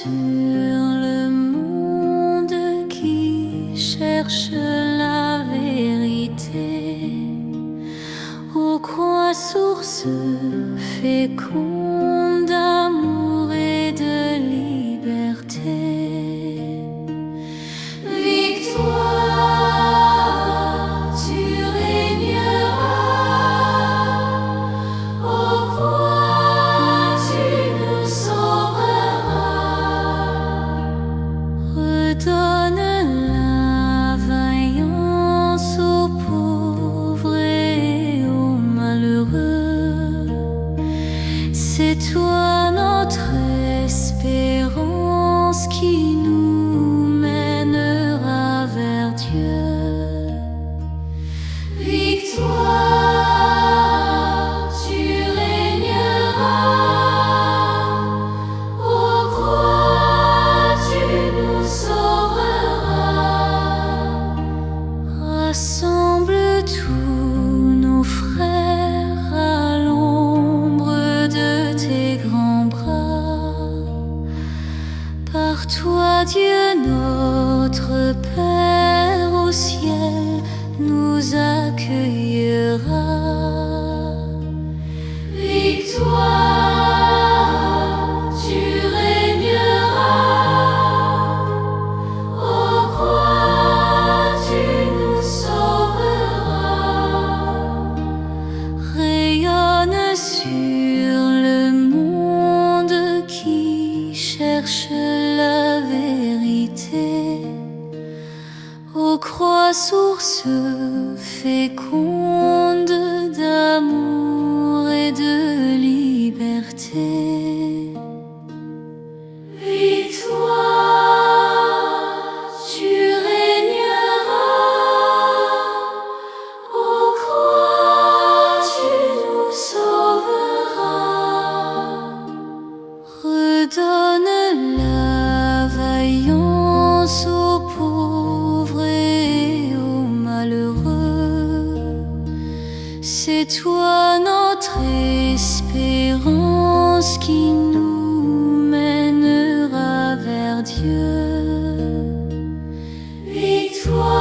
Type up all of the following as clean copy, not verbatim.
sur le monde qui cherche la vérité, aux coins sources fécondes d'amour et de liberté. Victoire, tu régneras, au coin tu nous sauveras. Redonne la vaillance aux pauvres et aux malheureux. C'est toi notre espérance qui nous mènera vers Dieu. Victoire, tu régneras, au croix tu nous sauveras. Rassemble tous nos frères à l'ombre de tes grands bras. Par toi, Dieu notre Père au ciel nous accueillera. Victoire, tu régneras, au croix tu nous sauveras. Rayonne sur le monde qui cherche la vérité, aux croix source féconde d'amour et de liberté. Victoire, tu régneras, au croix tu nous sauveras. Redonne la vaillance aux pauvres et aux malheureux. C'est toi notre espérance qui nous mènera vers Dieu. Victoire,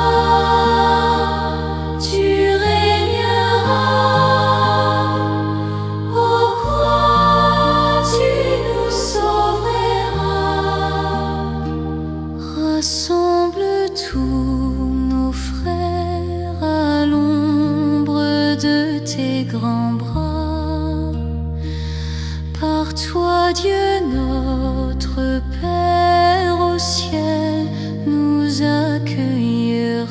tu régneras, au croix tu nous sauveras. Rassemble tous nos frères à l'ombre de tes grands bras. Par toi, Dieu notre Père au ciel nous accueillera.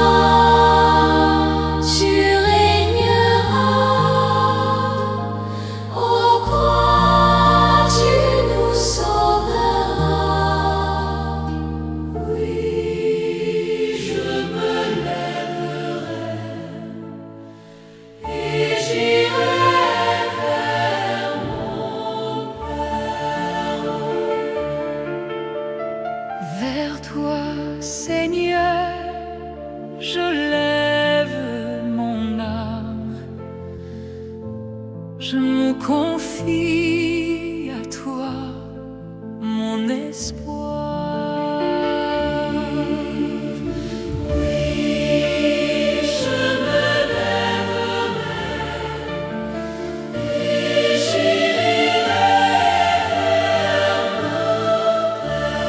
Victoire, tu régneras, au croix tu nous sauveras. Oui, je me lèverai et j'irai vers mon Père. Vers toi, Seigneur, je lève mon âme. Je me confie à toi, mon espoir. Oui, je me lèverai et j'irai vers mon Père.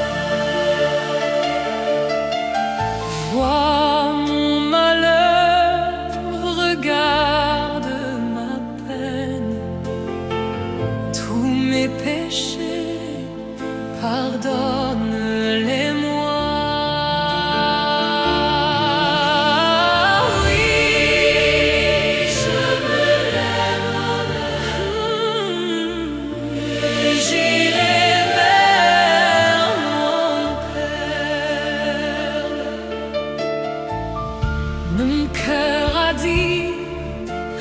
Vois mon malheur, regarde ma peine, tous mes péchés, pardonne-les-moi. Oui, je me lèverai et j'irai vers mon Père. Mon cœur a dit,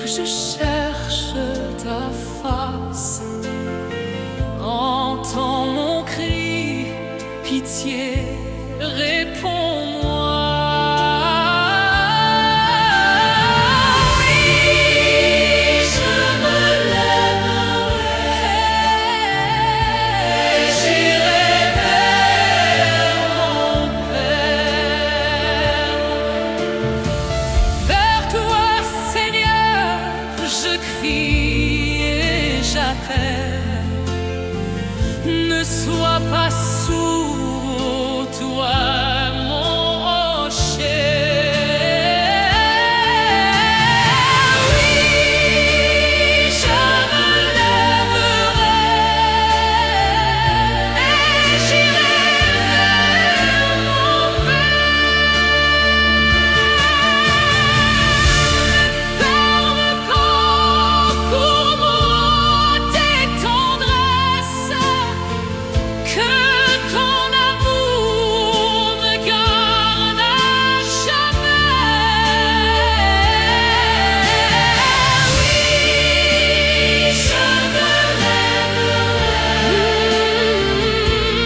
je cherche ta face. Entends mon cri, pitié, réponds-moi. Oui, je me lèverai Ne sois pas sourd, toi mon rocher. Oui, je me lèverai et j'irai vers mon Père. Ferme pas pour moi tes tendresses, que ton amour me garde à jamais. Oui, je me lèverai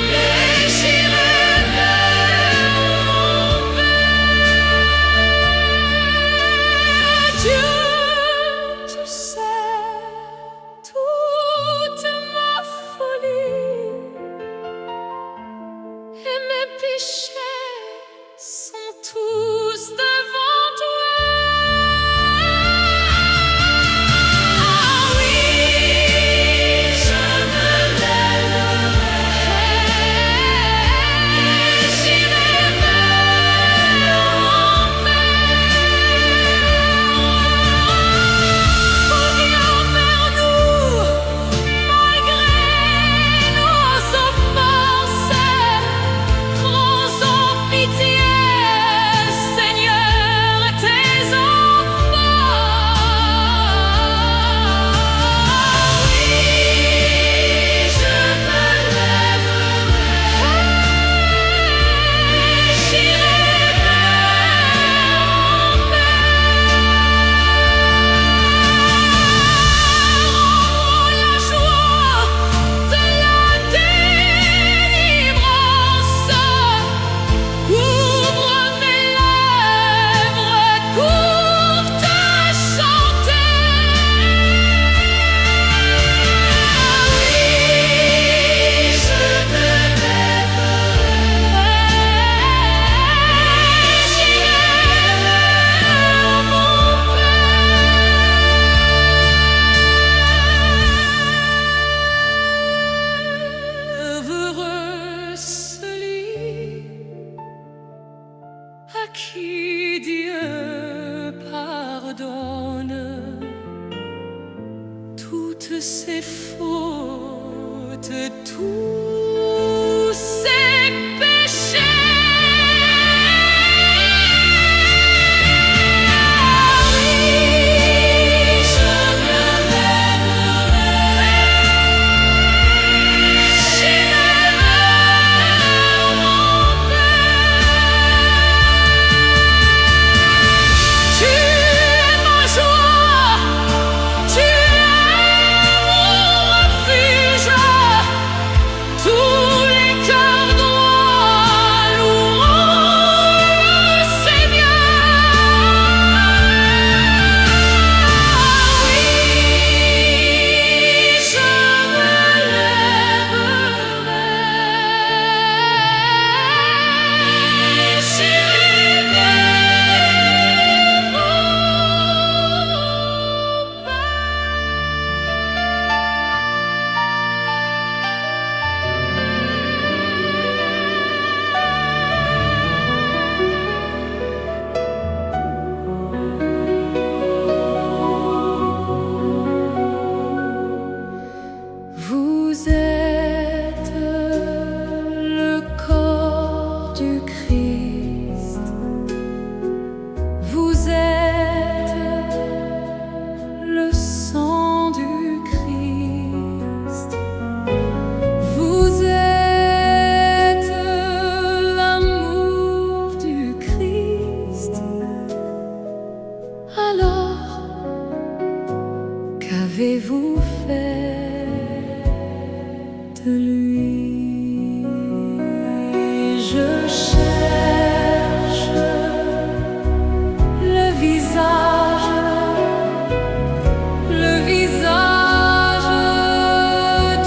et j'irai vers mon Père. Dieu, tu sais toute ma folie, et mes péchés sont tous devant toi. Ah oui, je me lèverai et j'irai vers mon Père. Reviens vers nous malgré nos offenses. Prends en pitié, Seigneur, tes enfants. Oui, je me lèverai et j'irai vers mon Rends-moi la joie de la délivrance. Ouvre mes lèvres pour te chanter. Oui, je me lèverai et j'irai vers mon Père. Heureux celui à qui Dieu pardonne toutes ses fautes, tous ses péchés. Oui, je me lèverai, j'irai vers mon Père. Tu es ma joie, tu es mon refuge. Tous les cœurs droits loueront le Seigneur. Oui, je me lèverai et j'irai vers mon Vous êtes le corps du Christ. Vous êtes le sang du Christ. Vous êtes l'amour du Christ. Alors, qu'avez-vous fait de lui? Je cherche le visage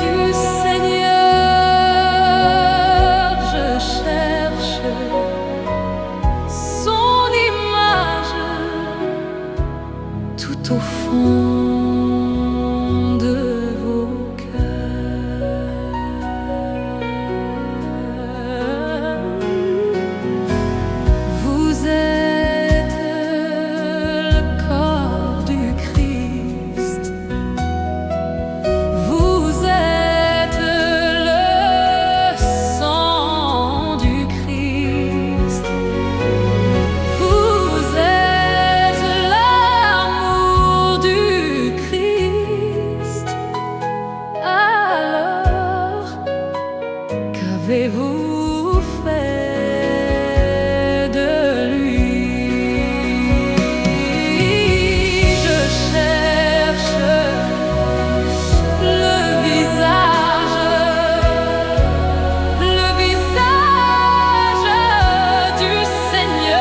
du Seigneur. Je cherche son image tout au fond de vos cœurs. qu'avez-vous fait de lui? Je cherche le visage du Seigneur.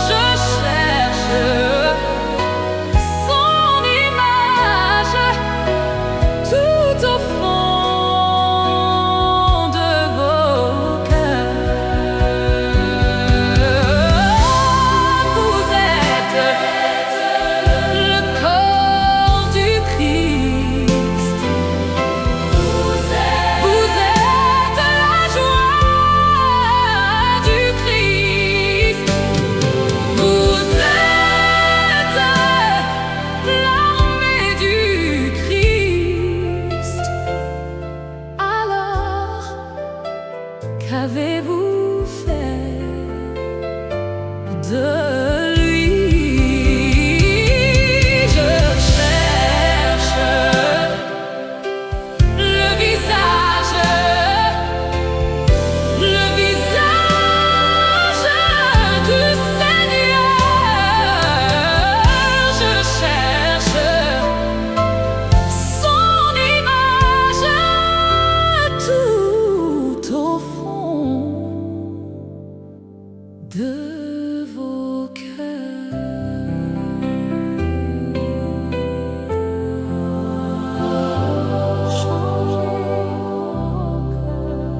Je cherche son image tout au fond de vos cœurs. Vous êtes le corps du Christ. Vous êtes la joie du Christ. Vous êtes l'armée du Christ. Alors, qu'avez-vous fait de lui? Je cherche le visage du Seigneur. Je cherche son image tout au fond de vos cœurs. Changez vos cœurs,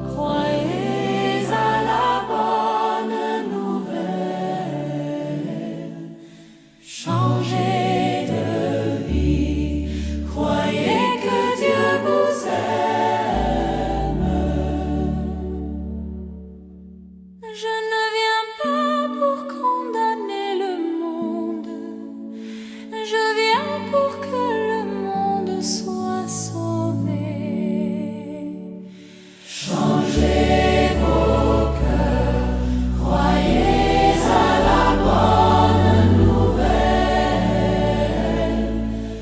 croyez à la bonne nouvelle. Changez de vie, croyez que Dieu vous aime. Je ne viens pas pour condamner le monde, je viens pour que le monde soit sauvé. Changez vos cœurs, croyez à la bonne nouvelle.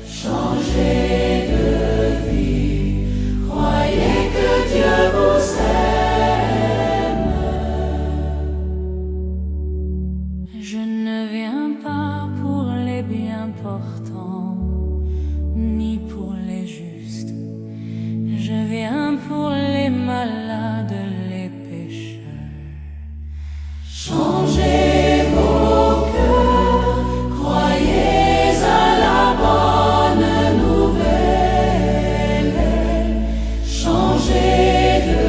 Changez de vie, croyez que Dieu vous aime. Je ne viens pas pour les bien portants, ni pour les justes. Je viens pour les malades, les pécheurs. Changez vos cœurs, croyez à la bonne nouvelle. Changez de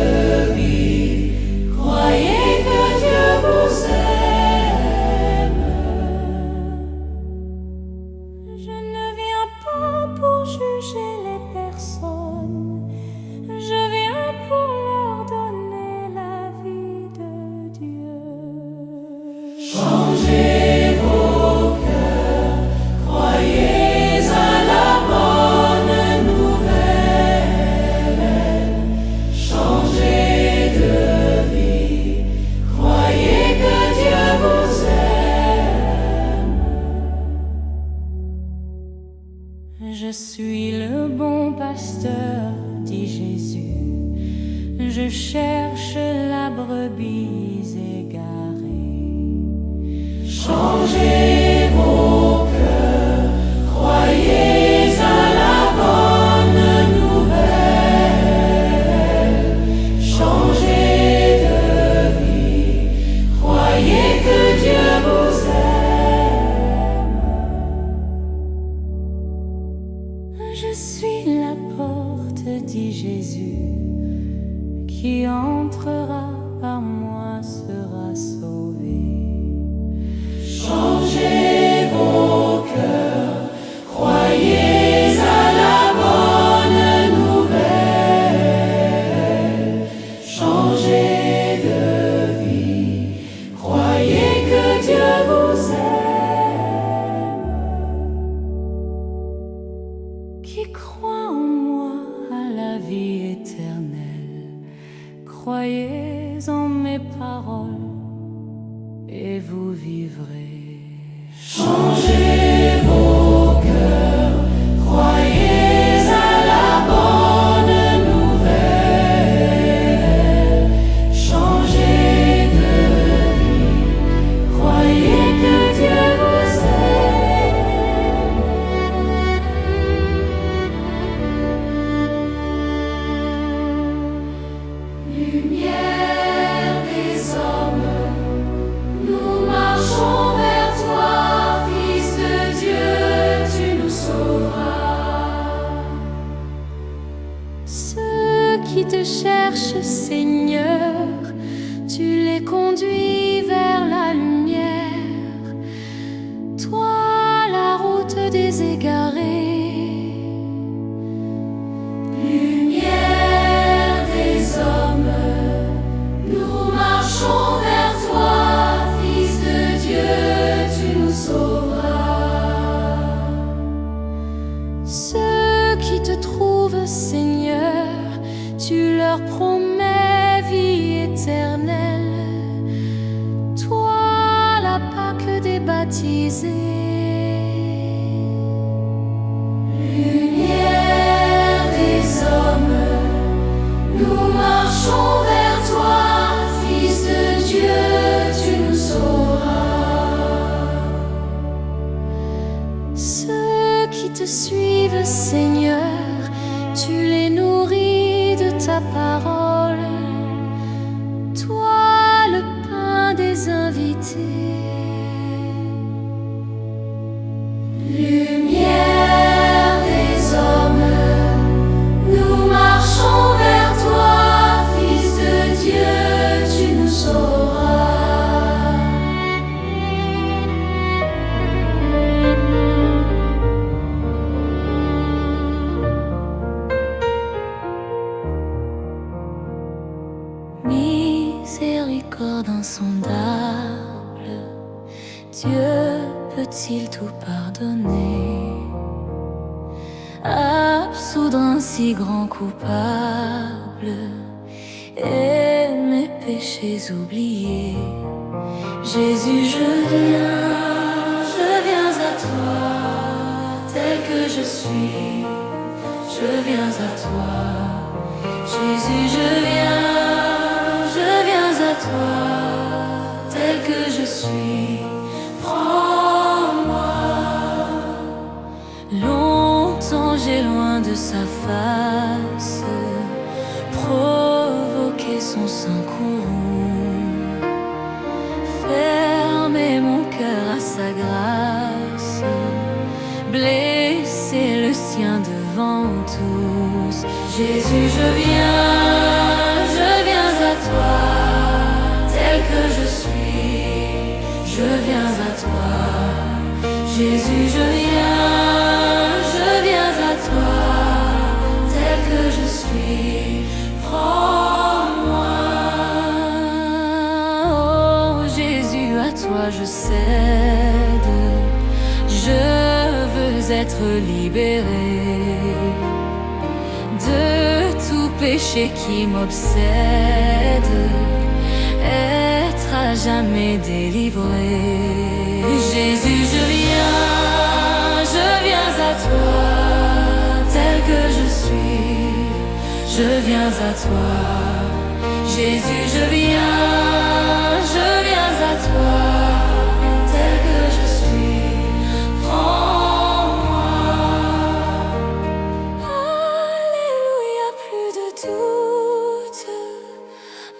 vie, croyez que Dieu vous aime. Je ne viens pas pour juger les personnes, je viens pour leur donner la vie de Dieu. Changez vos cœurs, croyez à la bonne nouvelle. Changez de vie, croyez que Dieu vous aime. Je suis le bon pasteur, dit Jésus. Je cherche la brebis égarée. Changez vos cœurs, croyez à la bonne nouvelle. Changez de vie, croyez que Dieu vous aime. Je suis la porte, dit Jésus. Qui entrera par moi sera sauvé. Changez vos cœurs, croyez à la bonne nouvelle. Changez de vie, croyez que Dieu vous aime. Qui croit en moi à la vie éternelle, croyez en mes paroles et vous vivrez. Changez vos cœurs, croyez à la bonne nouvelle. qui te cherchent, Seigneur, tu les conduis vers la lumière. Toi, la route des égarés, lumière des hommes, nous marchons vers toi, Fils de Dieu, tu nous sauveras. Ceux qui te trouvent, Seigneur, tu leur promets vie éternelle. Toi, la Pâque des baptisés, lumière des hommes, nous marchons vers toi, Fils de Dieu, tu nous sauveras. Ceux qui te suivent, Seigneur, tu les nourris de ta parole. Toi, le pain des invités, lumière des hommes, nous marchons vers toi, Fils de Dieu, tu nous sauveras. Miséricorde insondable, Dieu peut-il tout pardonner? Absoudre un si grand coupable et mes péchés oubliés. Jésus, je viens à toi, tel que je suis, je viens à toi. Jésus, je viens à toi, tel que je suis, prends-moi. Longtemps j'ai loin de sa face provoqué son sein courroux, fermé mon cœur à sa grâce, blessé le sien devant tous. Jésus, je viens à toi, tel que je suis, je viens à toi. Jésus, je viens à toi, tel que je suis, prends-moi. Oh Jésus, à toi je cède, je veux être libéré de tout péché qui m'obsède, être à jamais délivré. Jésus, je viens à toi, tel que je suis, je viens à toi. Jésus, je viens à toi, tel que je suis, prends-moi. Alléluia, plus de doute,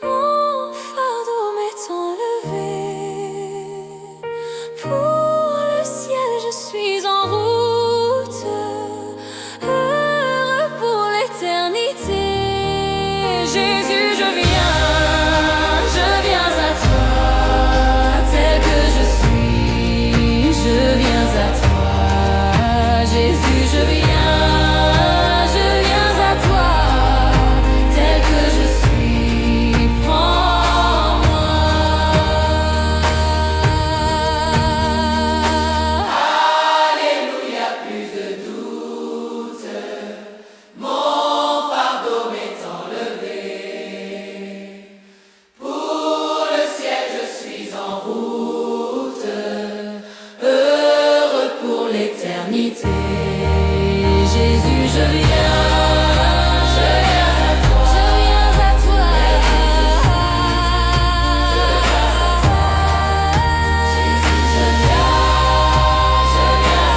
mon fardeau m'est enlevé. Pour le ciel, je suis en route, heureux pour l'éternité. Jésus, je viens à toi, tel que je suis, je viens à toi. Jésus, je viens à toi, tel que je suis, prends-moi. Alléluia, plus de doute, mon fardeau m'est enlevé. Pour le ciel, je suis en route, heureux pour l'éternité. Jésus, je viens à toi, je viens à toi. Jésus, je viens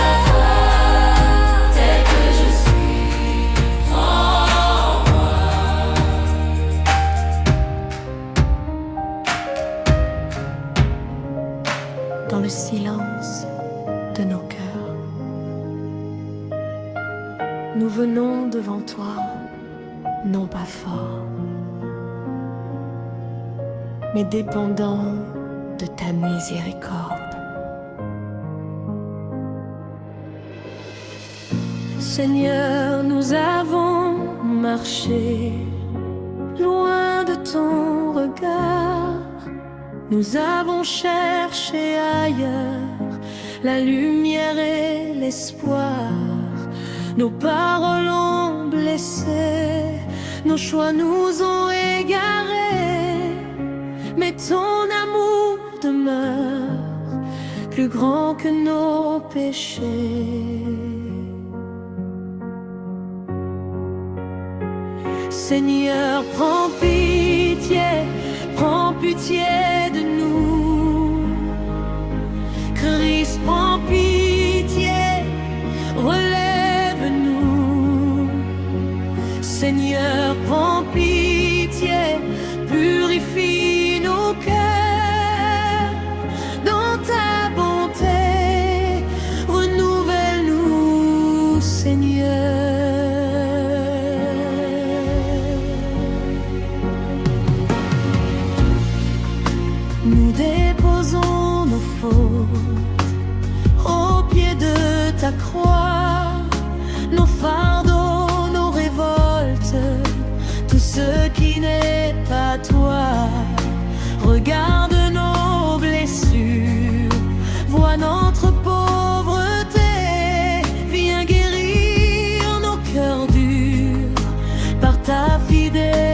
à toi, tel que je suis, prends-moi. Dans le silence de nos cœurs, nous venons devant toi, non pas fort, mais dépendant de ta miséricorde. Seigneur, nous avons marché loin de ton regard. Nous avons cherché ailleurs la lumière et l'espoir. Nos paroles ont blessé, nos choix nous ont égarés, mais ton amour demeure plus grand que nos péchés. Seigneur, prends pitié de nous. Christ, prends pitié, relève-nous. Seigneur, prends pitié, purifie nos cœurs. Dans ta bonté, renouvelle-nous, Seigneur. Nous déposons nos fautes au pied de ta croix, nos fardeaux, nos révoltes, tout ce qui n'est pas toi. Regarde nos blessures, vois notre pauvreté, viens guérir nos cœurs durs par ta fidélité.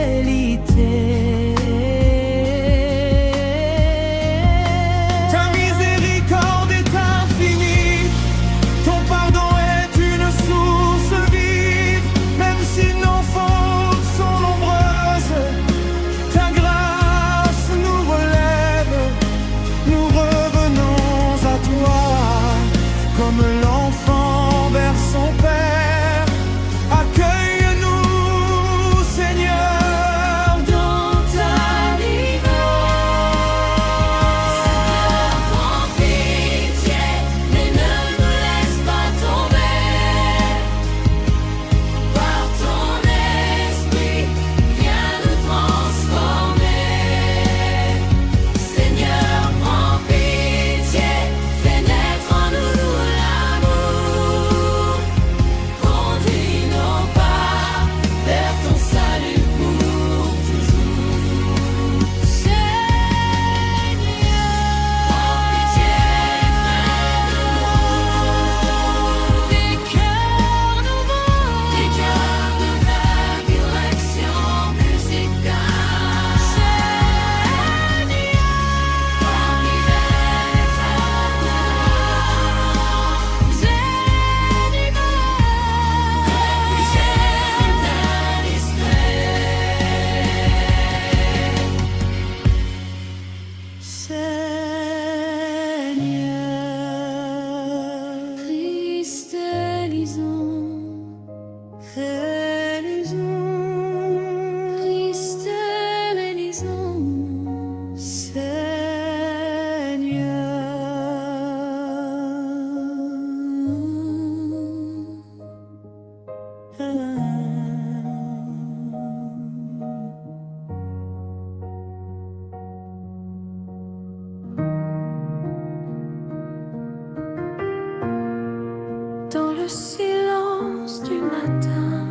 Dans le silence du matin,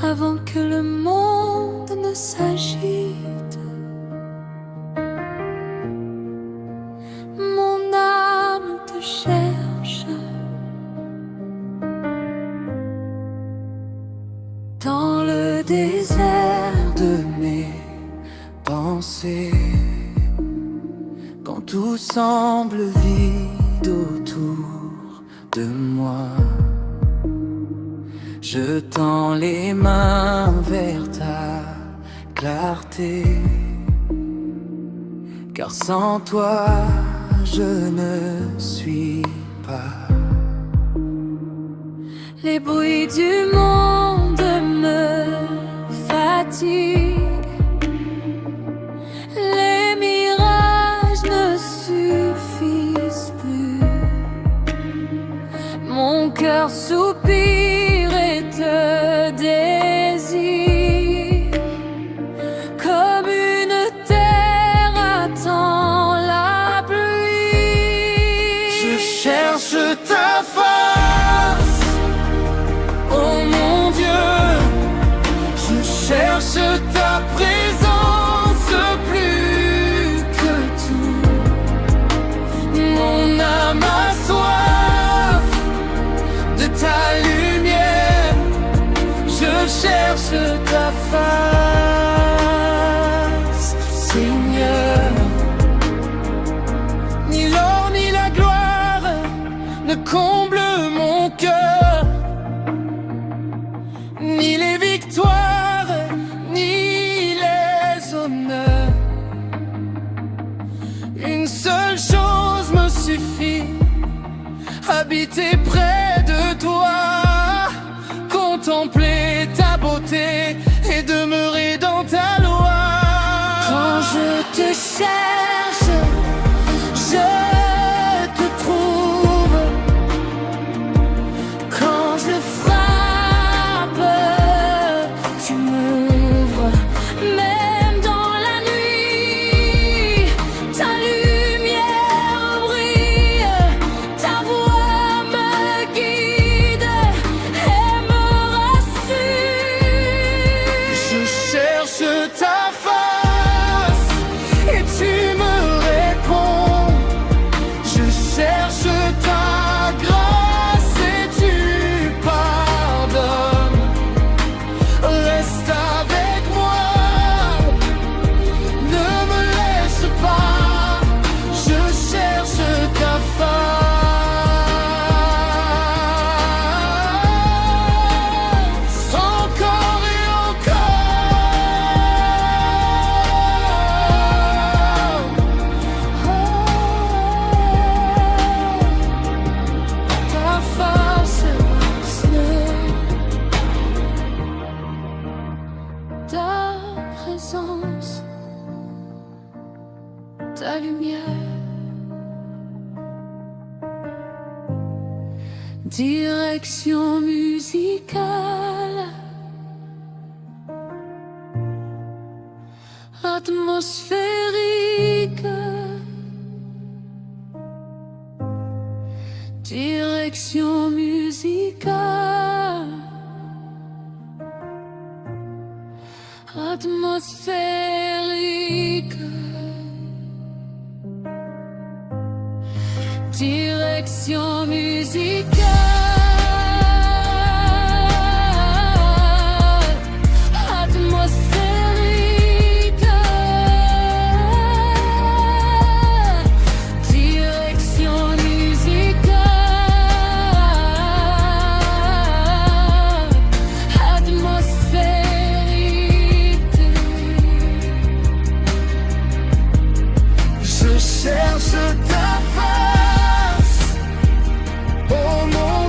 avant que le monde ne s'agite, mon âme te cherche. Dans le désert de mes pensées, quand tout semble vide autour de moi, je tends les mains vers ta clarté, car sans toi je ne suis pas. Les bruits du monde me fatiguent, les mirages ne suffisent plus. Mon cœur soupire te désire, comme une terre attend la pluie. Je cherche ta face, oh mon Dieu, je cherche ta présence plus que tout. Mon âme a soif de ta lumière, je cherche ta face, Seigneur. Ni l'or ni la gloire ne comblent mon cœur, ni les victoires, ni les honneurs. Une seule chose me suffit, habiter près de toi, contempler ta beauté et demeurer dans ta loi. Quand je te cherche, je te trouve. Quand je frappe, tu m'ouvres. Même dans la nuit, ta lumière brille, ta voix me guide et me rassure. Je cherche ta face et tu me réponds. Je cherche ta grâce et tu pardonnes. Reste avec moi, ne me laisse pas. Je cherche ta face encore et encore. Ta face, ta présence, ta lumière. Direction musicale, atmosphérique. Direction musicale, atmosphérique. Direction musicale, atmosphérique. Direction musicale, atmosphérique. Je cherche ta face, oh mon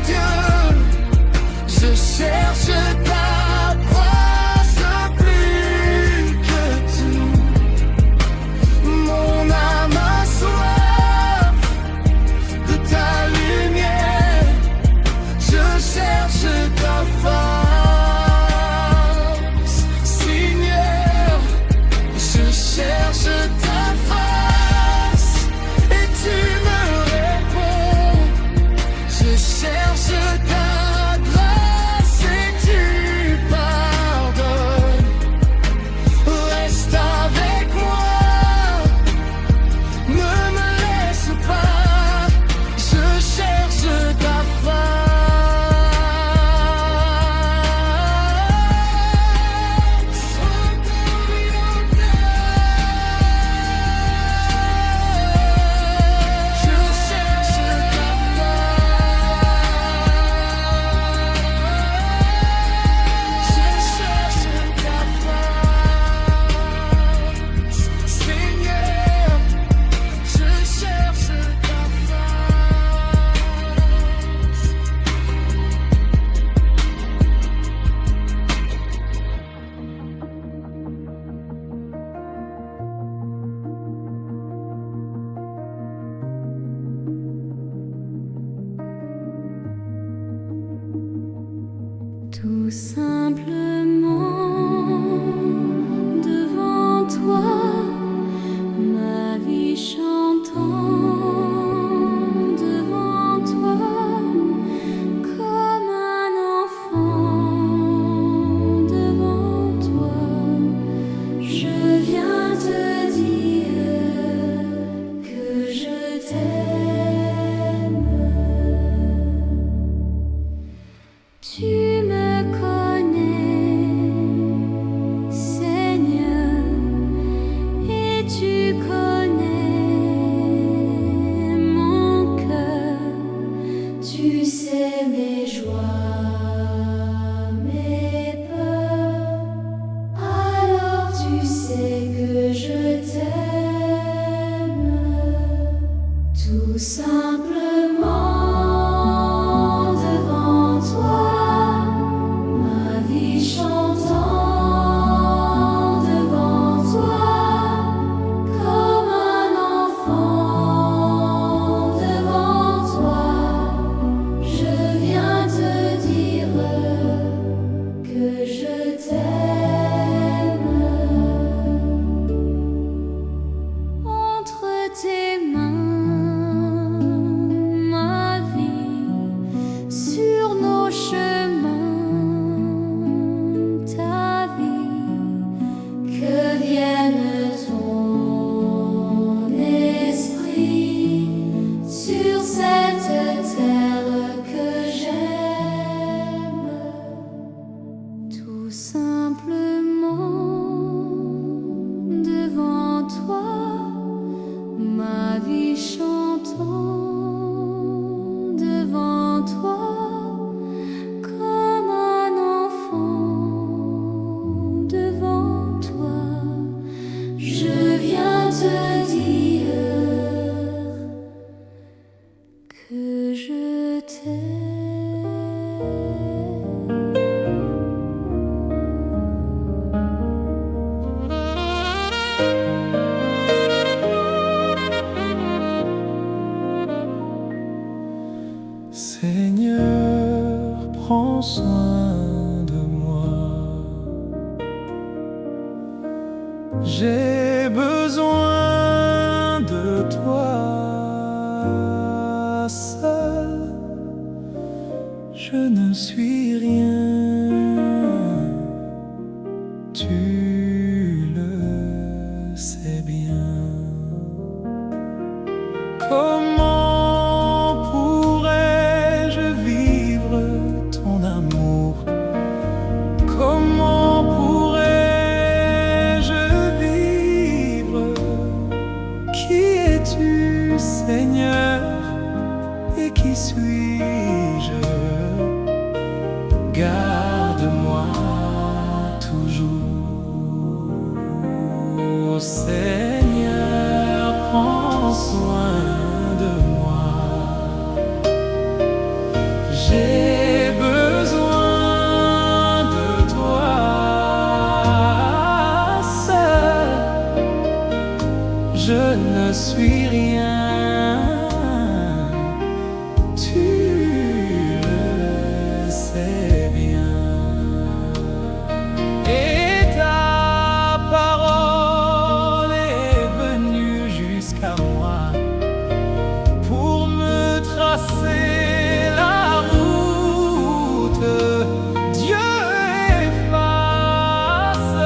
Tout simplement devant toi, ma vie chantant devant toi, comme un enfant devant toi. Je viens te dire que je t'aime. Tu me connais, Seigneur, et tu connais mon cœur. Tu sais mes joies, mes peurs. Alors tu sais que je t'aime. Tout simplement devant toi, ma vie chantant devant toi, comme un enfant devant toi. Je viens te dire que je t'aime. Entre tes mains, ma vie, sur nos chemins, ta vie, que vienne ton esprit sur cette terre que j'aime. Tout simplement devant toi, ma vie chantant devant toi, comme un enfant devant toi. Je viens te dire que je Seigneur, prends soin de moi. J'ai besoin de toi. Seul, je ne suis rien. Tu le sais bien. Comment pourrais-je vivre ton amour? Comment pourrais-je vivre? Qui es-tu, Seigneur? Et qui suis-je? Garde-moi toujours, Seigneur, prends soin de moi. J'ai besoin de toi. Seul, je ne suis rien. Tu le sais bien. Et ta parole est venue jusqu'à moi pour me tracer la route. Dieu, efface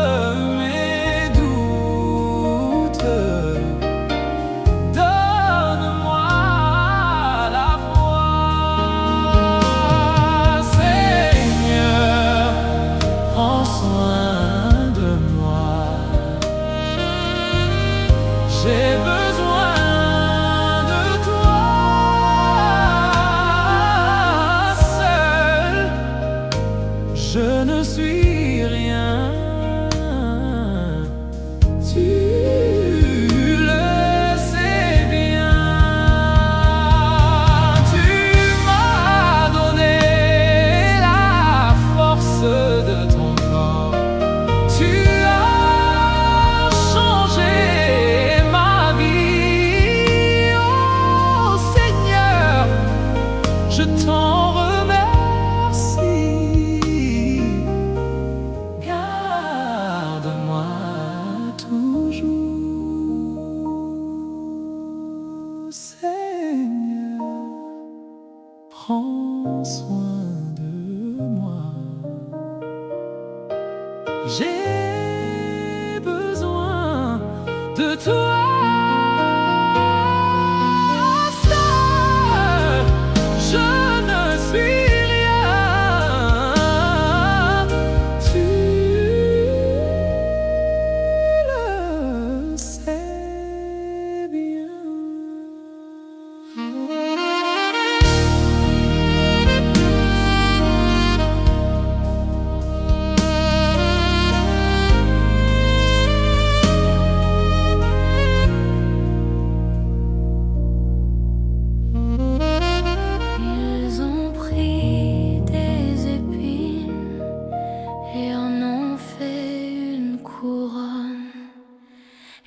mes doutes. Donne-moi la foi. Seigneur, prends soin de moi. J'ai besoin de toi. Seul, je ne suis rien. Tu le sais bien. Tu m'as donné la force de ton corps. Tu as changé ma vie. Oh Seigneur, je t'en remercie. prends soin de moi. J'ai besoin de toi.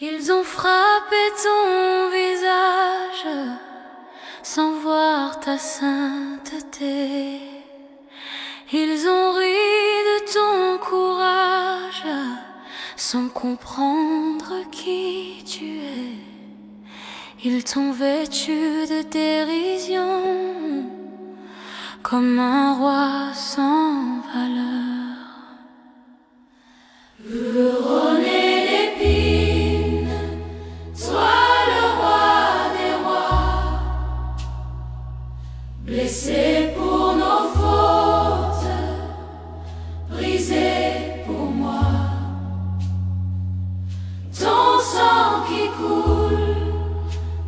Ils ont frappé ton visage sans voir ta sainteté. Ils ont ri de ton courage sans comprendre qui tu es. Ils t'ont vêtu de dérision comme un roi sans valeur. Couronné d'épines, toi le roi des rois, blessé pour nos fautes, brisé pour moi. Ton sang qui coule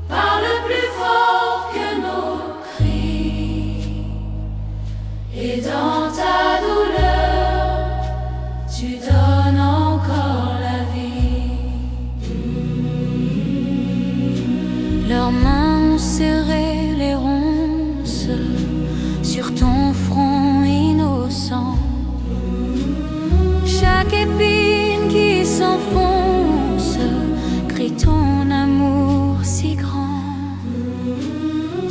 parle plus fort que nos cris, et dans ta douleur, tu donnes encore la vie. Leurs mains ont serré les ronces sur ton front innocent. Chaque épine qui s'enfonce crie ton amour si grand.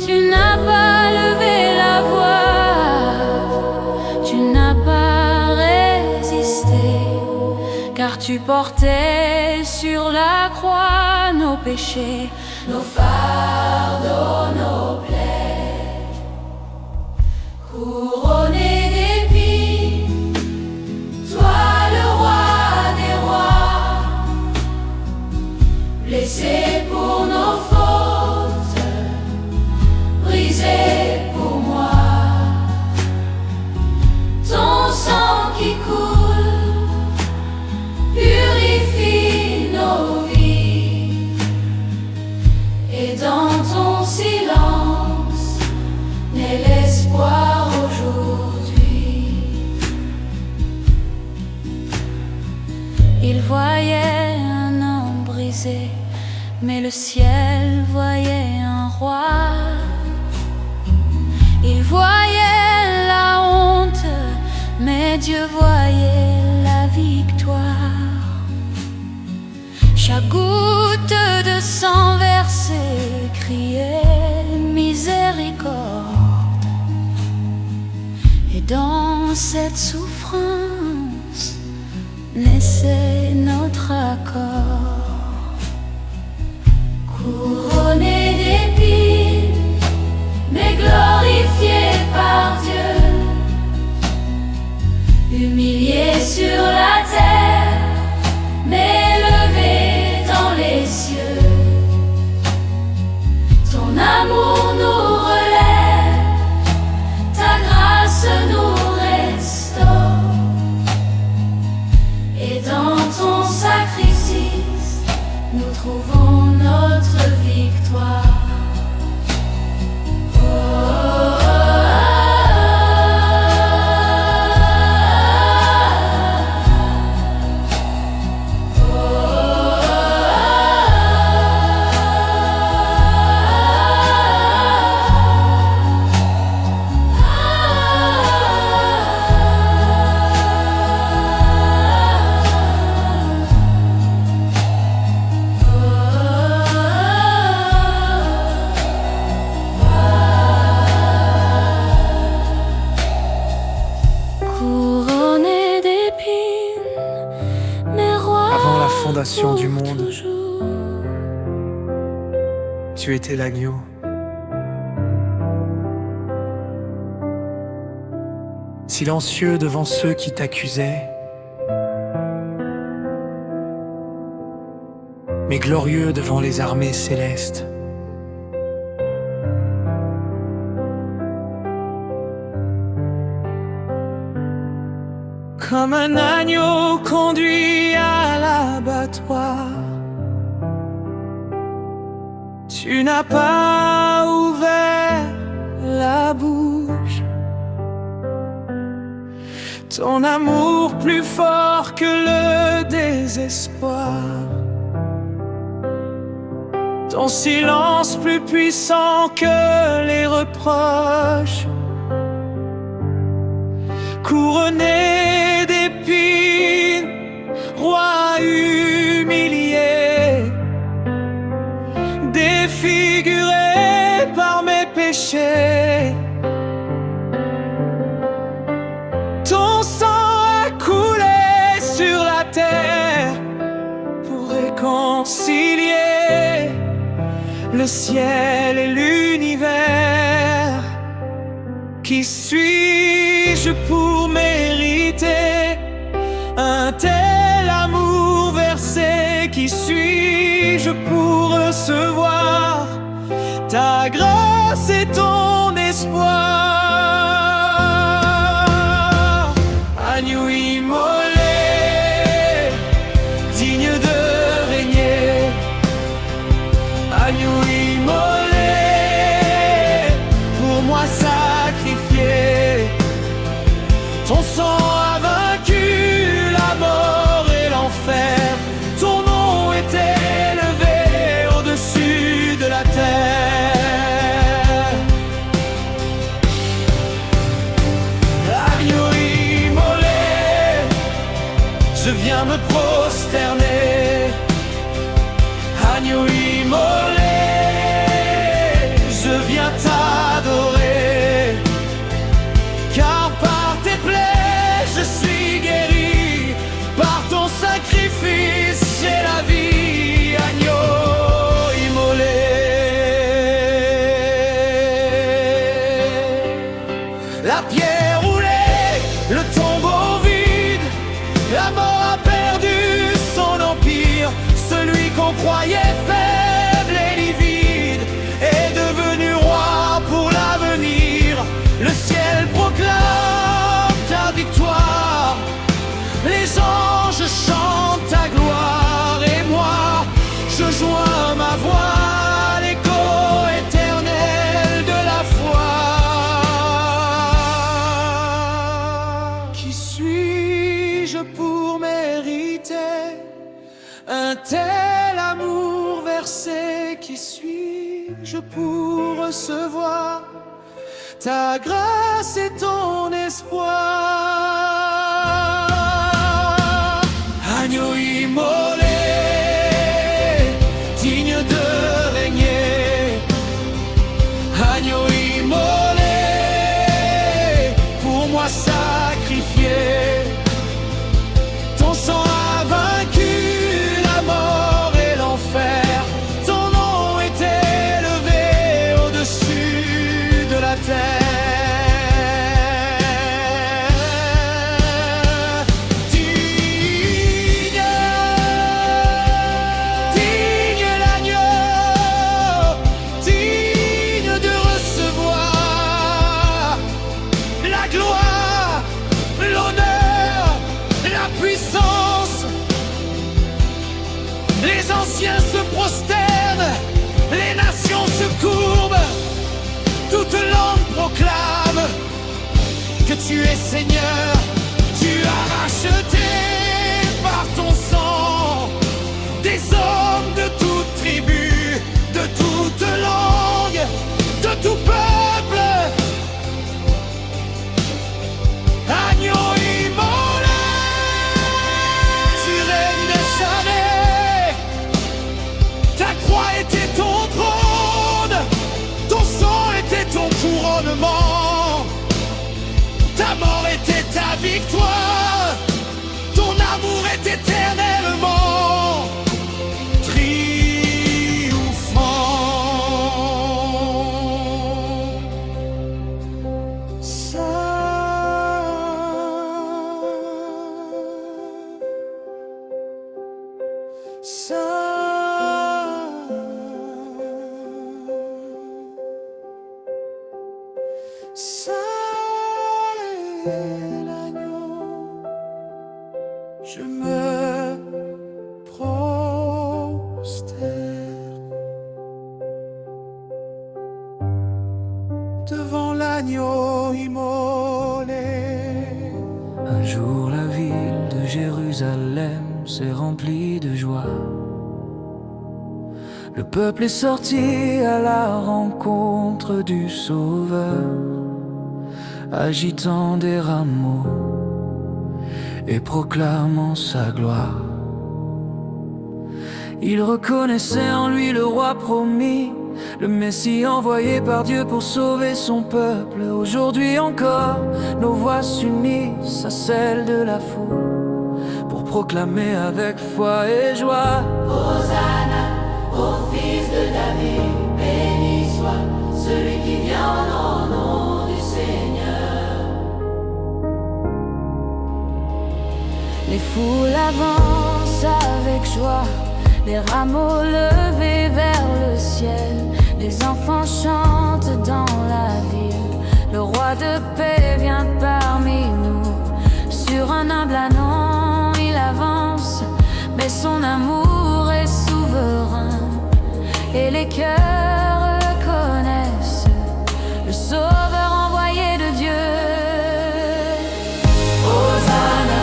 Tu n'as pas levé la voix, tu n'as pas résisté, car tu portais sur la croix nos péchés, nos fardeaux, nos plaies. Couronné d'épines, toi le roi des rois, blessé pour nos fautes, brisé pour moi. Ton sang qui coule purifie nos vies, et dans ton silence naît l'espoir aujourd'hui. Il voyait un homme brisé, mais le ciel voyait un roi. Il voyait la honte, mais Dieu voyait la victoire. Chaque goutte de sang versé criait miséricorde, et dans cette souffrance naissait notre accord. Couronné d'épines, mais glorifié par Dieu, humilié sur la terre, mais levé dans les cieux. Ton amour nous relève, ta grâce nous restaure, et dans ton sacrifice nous trouvons notre victoire. Du monde, tu étais l'agneau. silencieux devant ceux qui t'accusaient, mais glorieux devant les armées célestes. Comme un agneau conduit à l'abattoir, tu n'as pas ouvert la bouche. Ton amour plus fort que le désespoir, ton silence plus puissant que les reproches. Couronné d'épines, roi humilié, défiguré par mes péchés. Ton sang a coulé sur la terre pour réconcilier le ciel et l'univers. Qui suis-je pour mériter un tel amour versé? Qui suis-je pour recevoir ta grâce et ton espoir? Agneau immolé, digne de régner. Agneau immolé, pour moi sacrifié. Ton sang a vaincu la mort et l'enfer. Ton nom est élevé au-dessus de la terre. Agneau immolé, je viens me prosterner. Agneau immolé, je viens t'adorer. Car par tes plaies je suis guéri, par ton sacrifice j'ai la vie. Agneau immolé. La pierre roulée, le tombeau vide, la mort a perdu son empire. Celui qu'on croyait faible et livide est devenu roi pour l'avenir. Le ciel proclame ta victoire, les anges chantent ta gloire, et moi je joins ma voix à l'écho éternel de la foi. Qui suis-je pour mériter un tel amour versé? Qui suis-je pour recevoir ta grâce et ton espoir? Agneau immolé, digne de régner. Agneau immolé, pour moi sacrifié. Ton sang a vaincu la mort et l'enfer. Ton nom est élevé au-dessus de la terre. Les anciens se prosternent, les nations se courbent, toute langue proclame que tu es Seigneur. Tu as racheté par ton sang des hommes de toute tribu, de toute langue, de tout peuple. Agneau immolé, tu règnes des années. Ta croix était ton trône, ton sang était ton couronnement, ta mort était ta victoire, ton l'agneau, je me prosterne devant l'agneau immolé. Un jour la ville de Jérusalem s'est remplie de joie. Le peuple est sorti à la rencontre du Sauveur, agitant des rameaux et proclamant sa gloire. Il reconnaissait en lui le roi promis, le Messie envoyé par Dieu pour sauver son peuple. Aujourd'hui encore, nos voix s'unissent à celles de la foule pour proclamer avec foi et joie: Hosanna au fils de David, béni soit celui qui vient au nom du Seigneur. Les foules avancent avec joie, les rameaux levés vers le ciel. Les enfants chantent dans la ville, le roi de paix vient parmi nous. Sur un humble ânon il avance, mais son amour est souverain. Et les cœurs reconnaissent le Sauveur envoyé de Dieu. Hosanna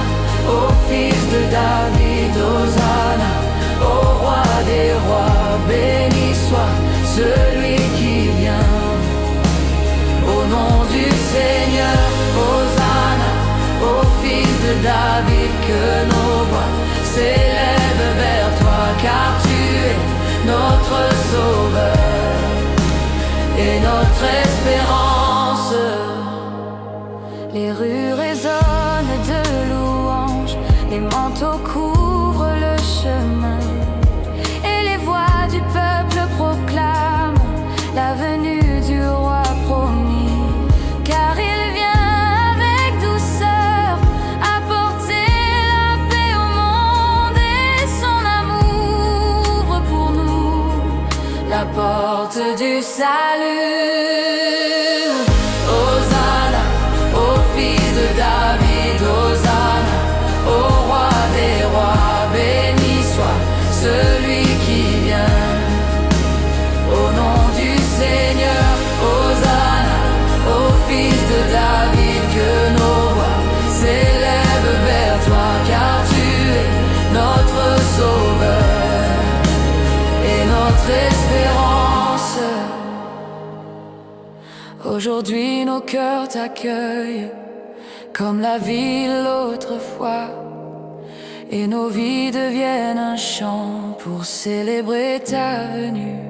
au fils de David, Hosanna au roi des rois. Béni soit celui qui vient au nom du Seigneur. Hosanna au fils de David, que nos voix s'élèvent vers toi, car tu es notre Sauveur et notre espérance. Les rues résonnent de louanges, les manteaux couvrent le chemin, et les voix du peuple proclament la venue du roi promis. Car il vient avec douceur apporter la paix au monde, et son amour ouvre pour nous la porte du salut. Hosanna au fils de David, Hosanna au roi des rois. Béni soit celui qui vient au nom du Seigneur. Hosanna au fils de David, que nos voix s'élèvent vers toi, car tu es notre Sauveur et notre espérance. Aujourd'hui nos cœurs t'accueillent comme la ville autrefois, et nos vies deviennent un chant pour célébrer ta venue.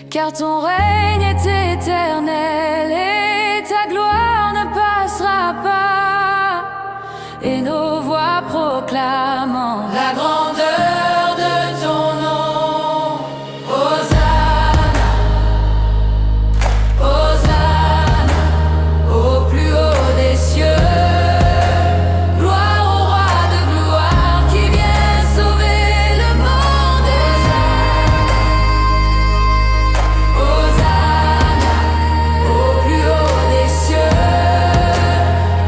Car ton règne est éternel et ta gloire ne passera pas, et nos voix proclamant la grandeur de ton nom. Hosanna, Hosanna au plus haut des cieux. Gloire au roi de gloire qui vient sauver le monde. Hosanna au plus haut des cieux.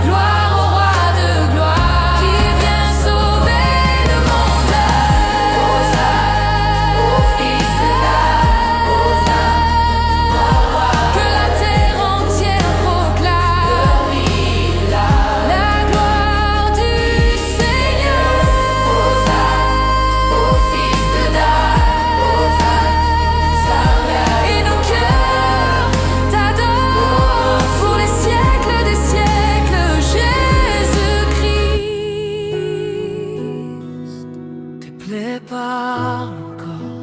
Gloire au roi de gloire qui vient sauver le monde. Hosanna au fils de David, Hosanna au roi. Que la terre entière proclame la gloire du Seigneur. Hosanna au fils de David, Hosanna. Et nos cœurs t'adorent pour les siècles des siècles, Jésus-Christ. Tes plaies parlent encore,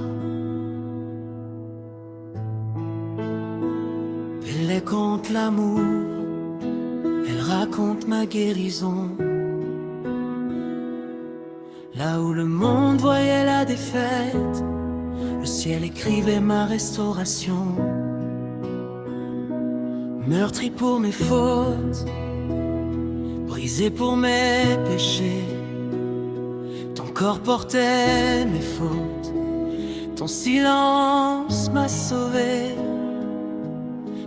elle compte l'amour, elle raconte ma guérison. Là où le monde voyait la défaite, le ciel écrivait ma restauration. Meurtri pour mes fautes, brisé pour mes péchés, ton corps portait mes fautes, ton silence m'a sauvé.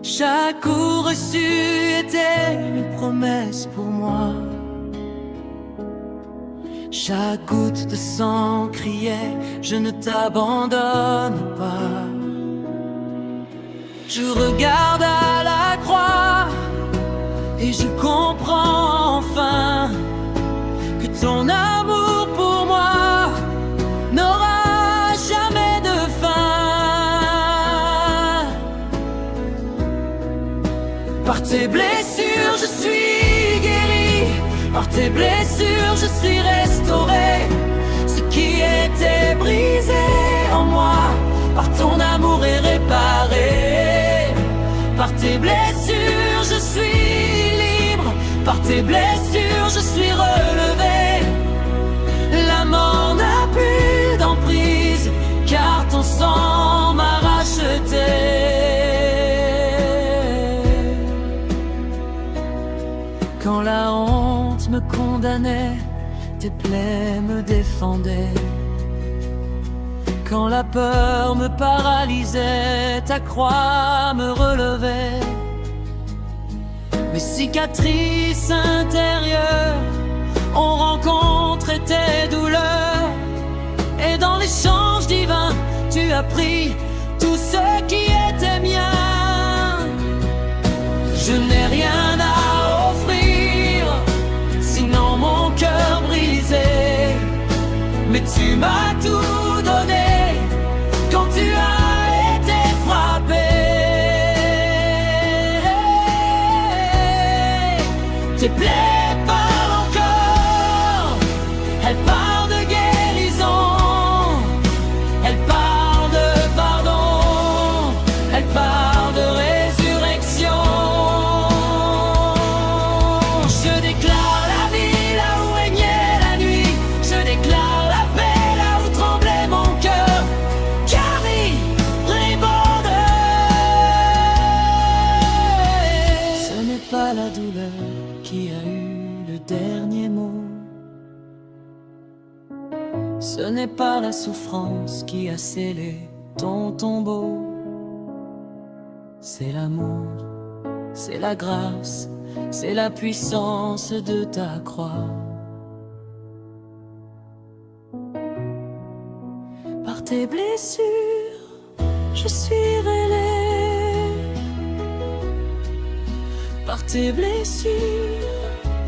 Chaque coup reçu était une promesse. promesse pour moi. Chaque goutte de sang criait: je ne t'abandonne pas. Je regarde à la croix et je comprends enfin que ton amour pour moi n'aura jamais de fin. Par tes blessures je suis guéri, par tes blessures je suis restauré. Ce qui était brisé en moi, par ton amour est réparé. Par tes blessures je suis libre, par tes blessures je suis relevé. La mort n'a plus d'emprise, car ton sang m'a racheté. Quand la honte me condamnait, tes plaies me défendaient. Quand la peur me paralysait, ta croix me relevait. Mes cicatrices intérieures ont rencontré tes douleurs, et dans l'échange divin, tu as pris tout ce qui était mien. Je n'ai rien à offrir, sinon mon cœur brisé, mais tu m'as tout donné quand tu as été frappé. Tes plaies parlent encore, elles parlent de guérison, elles parlent de pardon, elles parlent de résurrection. Je déclare la vie là où régnait la nuit, je déclare la paix là où tremblait mon cœur, car il rébande. Ce n'est pas la douleur qui a eu le dernier mot, ce n'est pas la souffrance qui a scellé ton tombeau. C'est l'amour, c'est la grâce, c'est la puissance de ta croix. Par tes blessures, je suis relais. Par tes blessures,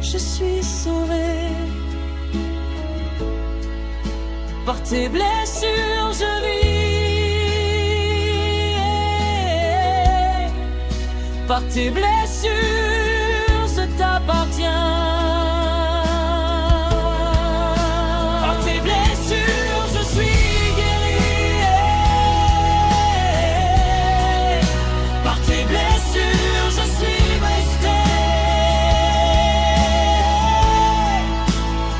je suis sauvé. Par tes blessures, je vis. Par tes blessures, je t'appartiens. Par tes blessures, je suis guéri. Par tes blessures, je suis resté.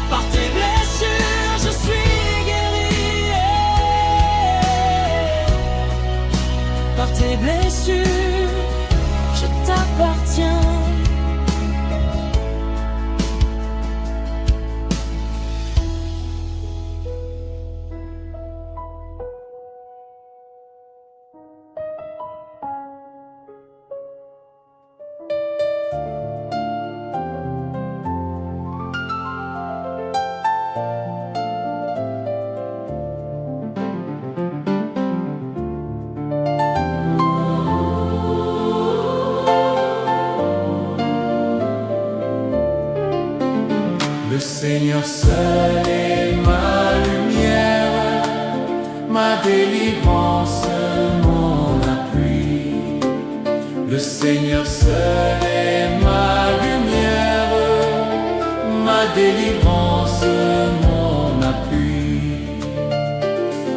Par tes blessures, je suis guéri. Par tes blessures, je t'appartiens. Le Seigneur seul est ma lumière, ma délivrance, mon appui. Le Seigneur seul est ma lumière, ma délivrance, mon appui.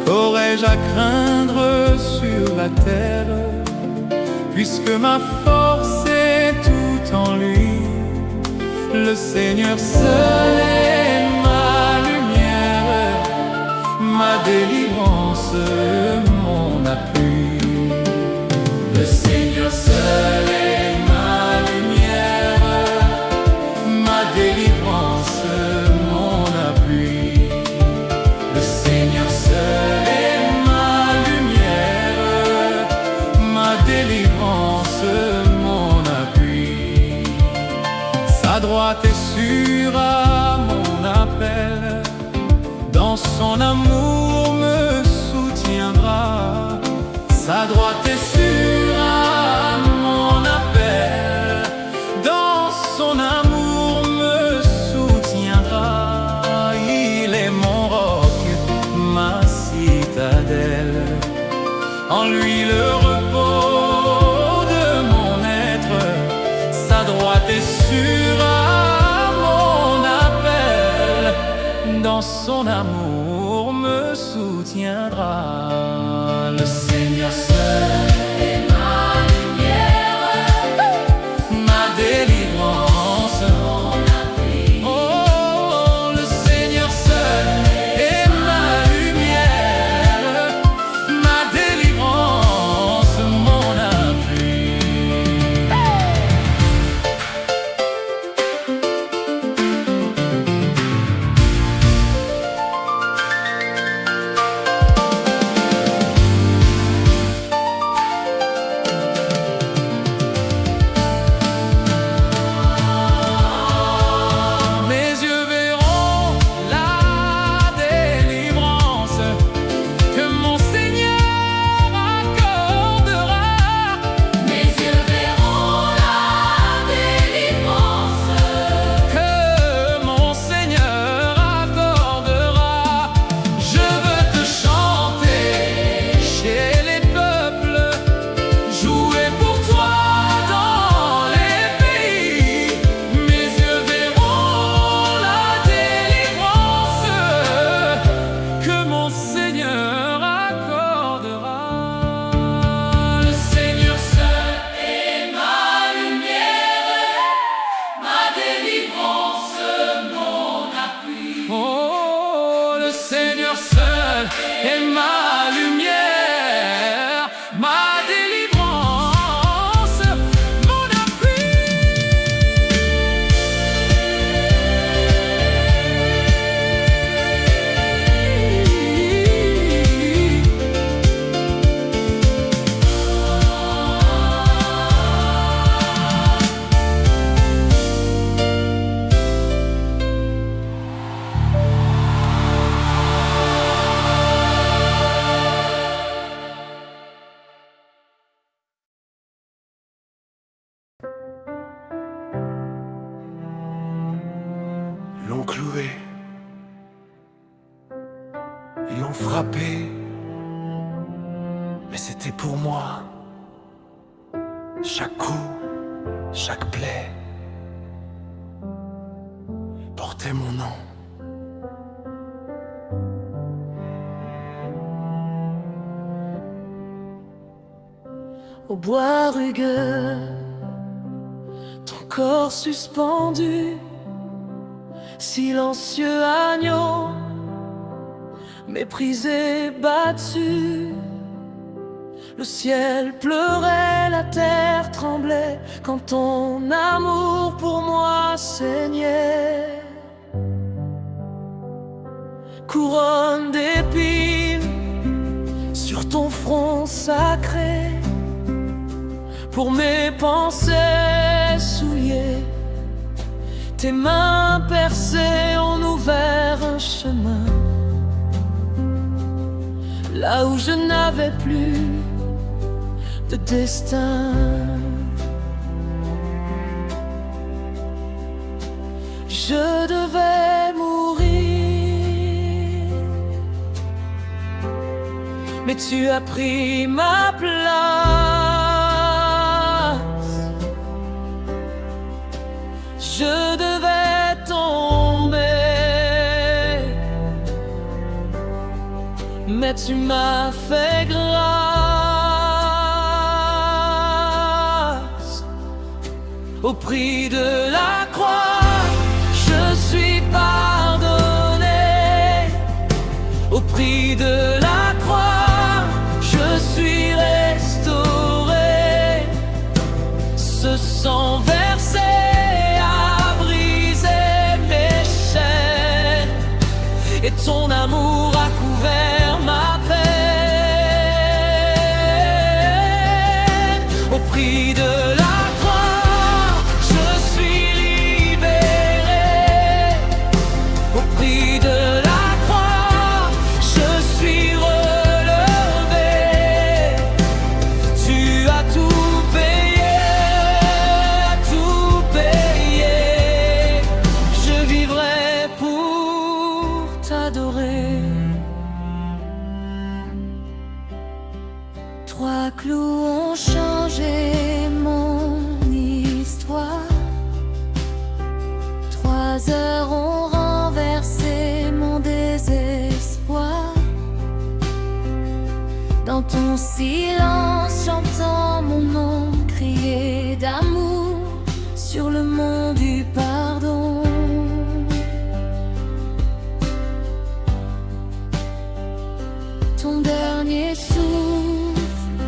Qu'aurais-je à craindre sur la terre, puisque ma force est tout en lui. Le Seigneur seul est ma lumière, ma délivrance, mon appui. Le Seigneur seul est ma lumière, ma délivrance, mon appui. Le Seigneur seul est ma lumière, ma délivrance, mon appui. Sa droite est sûre à mon appel, dans son amour me soutiendra. Sa droite est sûre à mon appel, dans son amour me soutiendra. Il est mon roc, ma citadelle, en lui le repos de mon être. Sa droite est sûre à mon appel, dans son amour me soutiendra. Le Seigneur seul est ma lumière, ma délivrance, mon abri. Oh, le Seigneur seul est ma lumière, ma délivrance, mon abri. Oh, le Seigneur seul est ma lumière, ma délivrance, mon appui. Ils l'ont cloué, ils l'ont frappé, mais c'était pour moi. Chaque coup, chaque plaie portait mon nom. Au bois rugueux, ton corps suspendu, silencieux agneau, méprisé, battu. Le ciel pleurait, la terre tremblait, quand ton amour pour moi saignait. Couronne d'épines sur ton front sacré, pour mes pensées souillées, tes mains percées ont ouvert un chemin, là où je n'avais plus de destin. Je devais mourir, mais tu as pris ma place. Je devais tomber, mais tu m'as fait grâce. Au prix de la croix, je suis pardonné. Au prix de la croix, je suis restauré. Ce sang versé a brisé mes chaînes, et ton amour a couvert ma peine. Au prix de la croix, je suis libéré. 3 heures ont renversé mon désespoir. Dans ton silence, j'entends mon nom crier d'amour sur le mont du pardon. Ton dernier souffle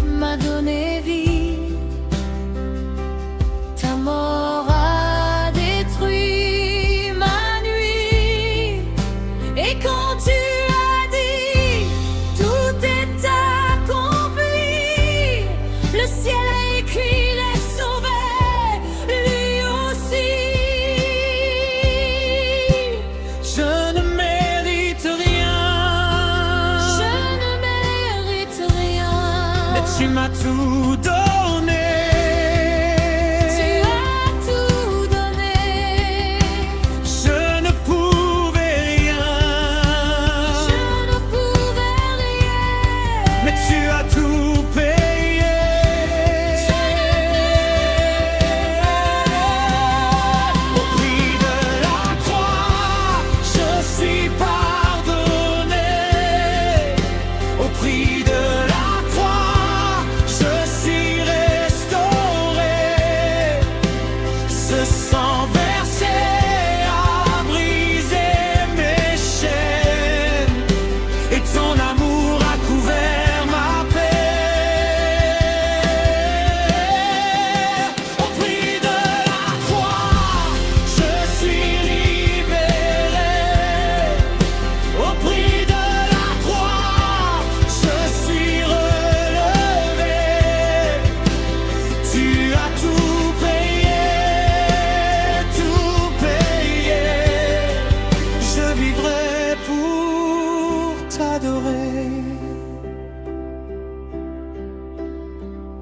m'a donné vie. Ta mort a détruit ma nuit. Et quand tu as dit tout est accompli, le ciel a écrit les sauvés, lui aussi. Je ne mérite rien, Je ne mérite rien, mais tu m'as tout donné. tu as tout donné. Je ne pouvais rien, Je ne pouvais rien, mais tu as tout payé. Au prix de la croix, je suis pardonné. Au prix de la croix, je suis restauré. Ce sang versé a brisé mes chaînes, et ton amour a couvert ma paix. Au prix de la croix, je suis libéré. Au prix de la croix, je suis relevé. Tu as tout payé, tout payé. Je vivrai pour t'adorer.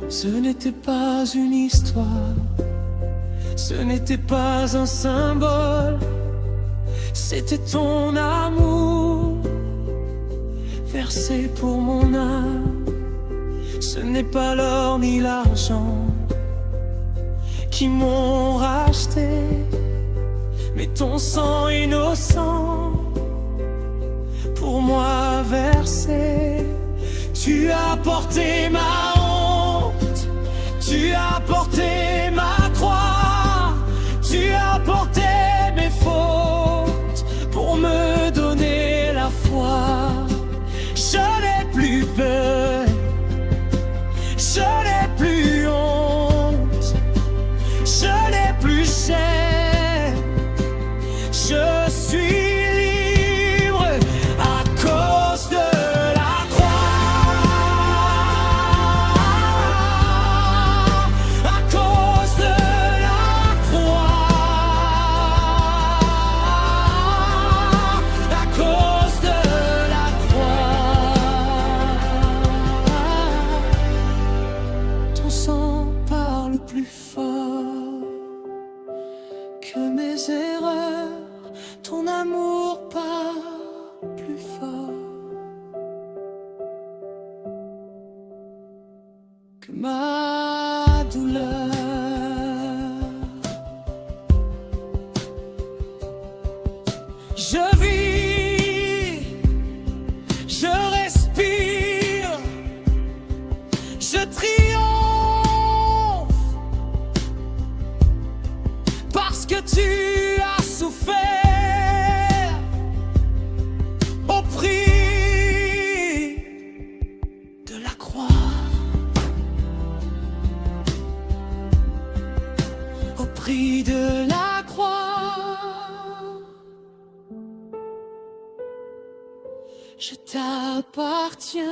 Ce n'était pas une histoire, ce n'était pas un symbole, c'était ton amour versé pour mon âme. Ce n'est pas l'or ni l'argent qui m'ont racheté, mais ton sang innocent pour moi versé. Tu as porté ma honte, tu as porté ma croix, tu as porté mes fautes pour me donner la foi. Je n'ai plus peur, je n'ai plus honte, je n'ai plus chaîne, je suis libre à cause de la croix. À cause de la croix. À cause de la croix. Ton sang parle plus fort que mes erreurs, ton amour parle plus fort que ma douleur. Je vis, je respire, je triomphe parce que tu as souffert au prix de la croix. Au prix de la croix, je t'appartiens.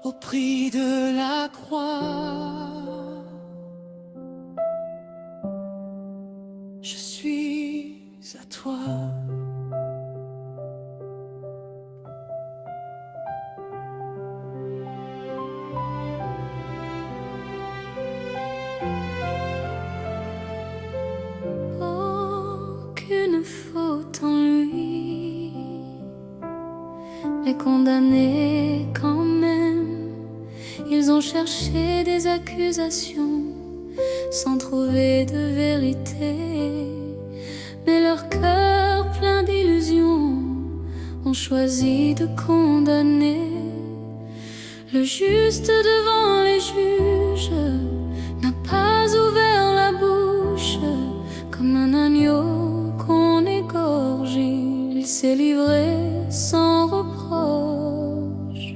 Au prix de la croix, je suis à toi. Aucune faute en lui, mais condamné quand même. Ils ont cherché des accusations sans trouver de vérité. Mais leur cœur plein d'illusions ont choisi de condamner. Le juste devant les juges n'a pas ouvert la bouche. Comme un agneau qu'on égorge, il s'est livré sans reproche.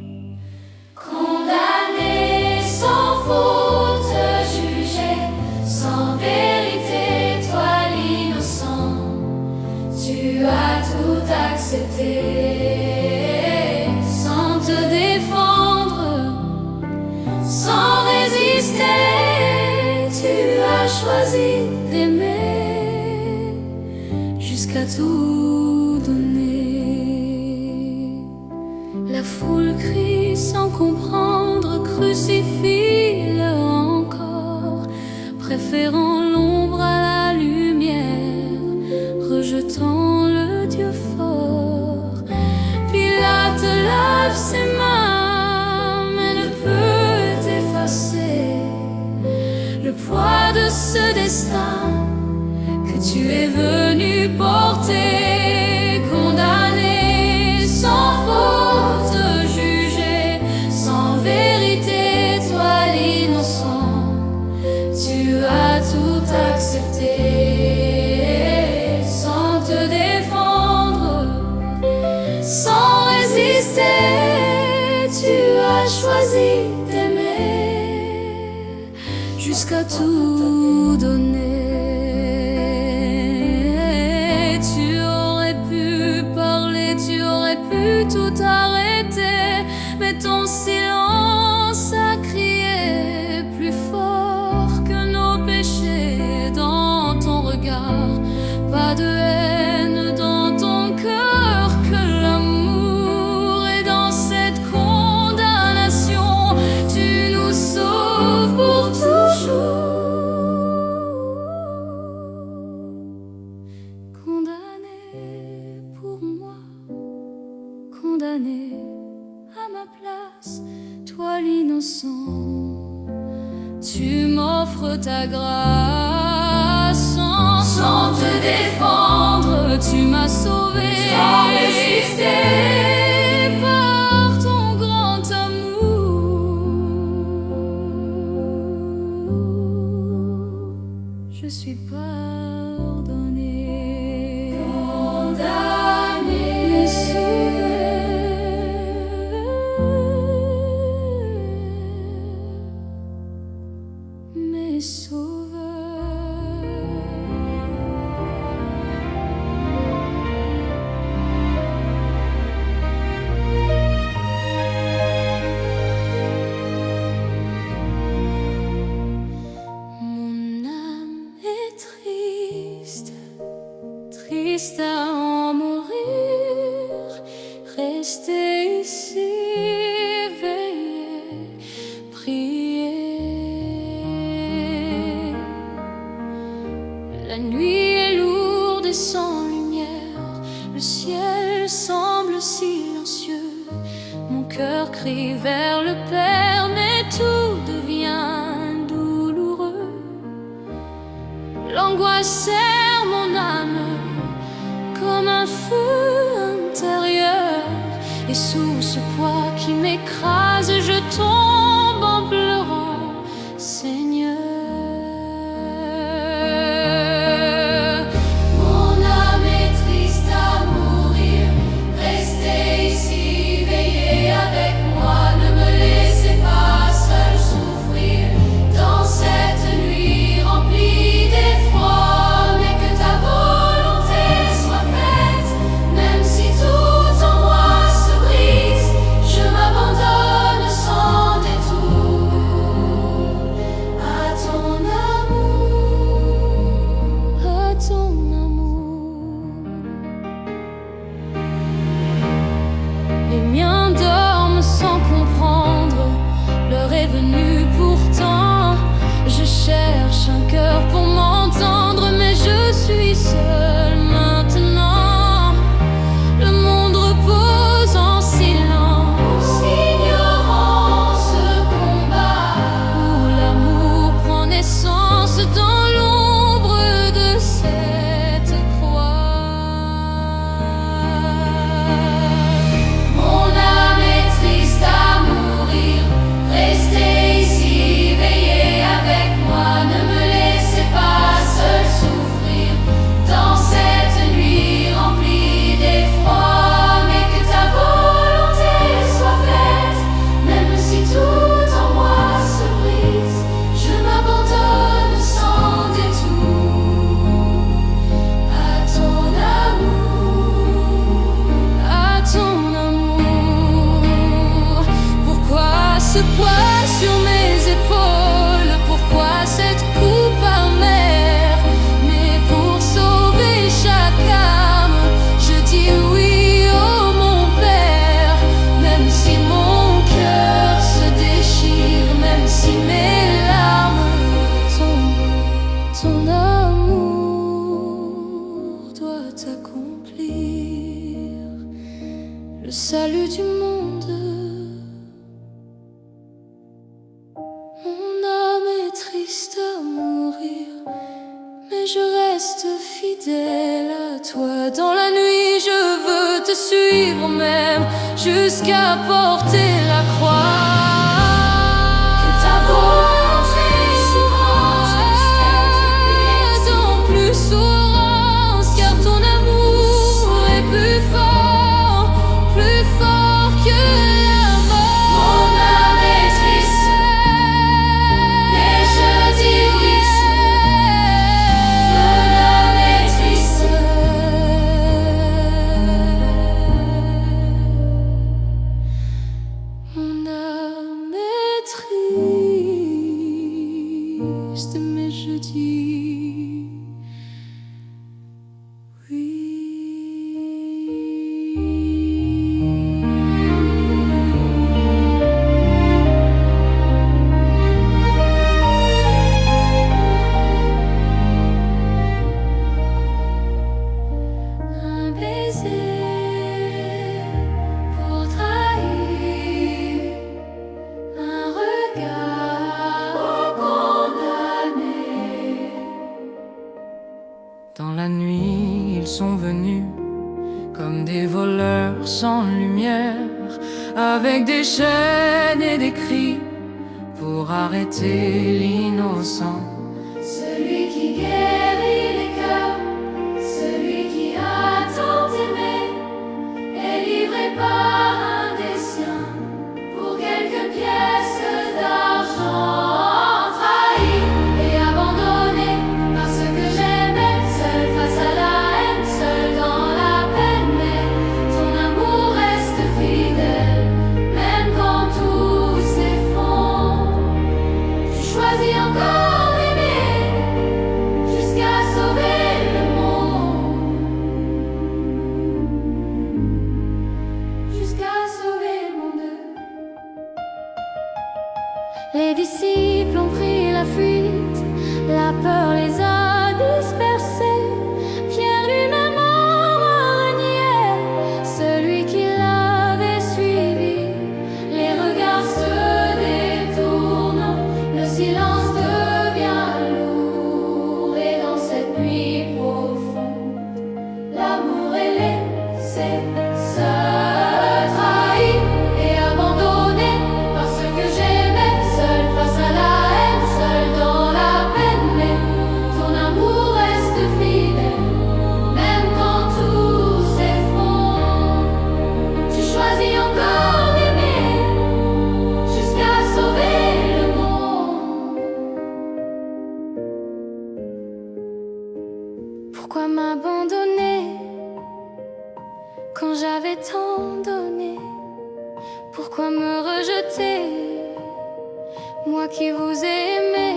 Condamné sans faute, jugé sans vérité, toi l'innocent, tu as tout accepté. Sans te défendre, sans résister, tu as choisi d'aimer jusqu'à tout donner. La foule crie sans comprendre, crucifie-le encore, préférant l'ombre à la lumière, rejetant le Dieu fort. Pilate lave ses mains, mais ne peut effacer le poids de ce destin que tu es venu porter. Condamné sans faute, jugé sans vérité, toi l'innocent, tu as tout accepté. Sans te défendre, sans résister, tu as choisi d'aimer jusqu'à tout donner. Tu aurais pu parler, tu aurais pu tout arrêter, mais ton silence a crié plus fort que nos péchés. Dans ton regard, pas de haine, dans ton cœur que l'amour. Et dans cette condamnation, tu nous sauves pour toujours. Condamné pour moi, condamné à ma place, toi l'innocent, tu m'offres ta grâce. Sans te défendre, tu m'as sauvé. Sans résister, par ton grand amour, je suis pardonné. Condamné, mais sauvé, mais sauveur. Mon âme est triste, triste à en mourir, rester ici, veiller, prier. La nuit est lourde et sans lumière, le ciel semble silencieux. Mon cœur crie vers le Père, mais tout devient douloureux. L'angoisse serre mon âme comme un feu intérieur, et sous ce poids qui m'écrase, je tombe en pleurant, Seigneur. Mon âme est triste à mourir, restez ici, veillez avec moi, ne me laissez fidèle à toi. Dans la nuit, je veux te suivre même jusqu'à porter la croix. Que ta volonté s'avance dans plus souffrance, car ton amour est plus fort que la mort. Mon âme est triste, mais je dis oui. Mon âme est triste, mais je dis oui. Un baiser pour trahir, un regard pour condamner. Dans la nuit, ils sont venus comme des voleurs sans lumière, avec des chaînes et des cris pour arrêter l'innocent. Celui qui guérit les cœurs, celui qui a tant aimé, est livré par un des siens pour quelques pièces d'argent. Trahi et abandonné par ce que j'aimais, seul face à la haine, seul dans la peine. Mais ton amour reste fidèle, même quand tout s'effondre. Tu choisis encore d'aimer jusqu'à sauver le monde, jusqu'à sauver le monde. Les disciples ont pris la fuite, la peur les a dispersés. Pierre lui-même en reniait celui qui l'avait suivi. Les regards se détournent, le silence devient lourd. Et dans cette nuit profonde, l'amour est laissé seul, trahi et abandonné par ce que j'aimais, seul face à la haine, seul dans la peine. Mais ton amour reste fidèle, même quand tout s'effondre. Tu choisis encore d'aimer jusqu'à sauver le monde. Pourquoi m'abandonner quand j'avais tant donné? Pourquoi me rejeter, moi qui vous ai aimé?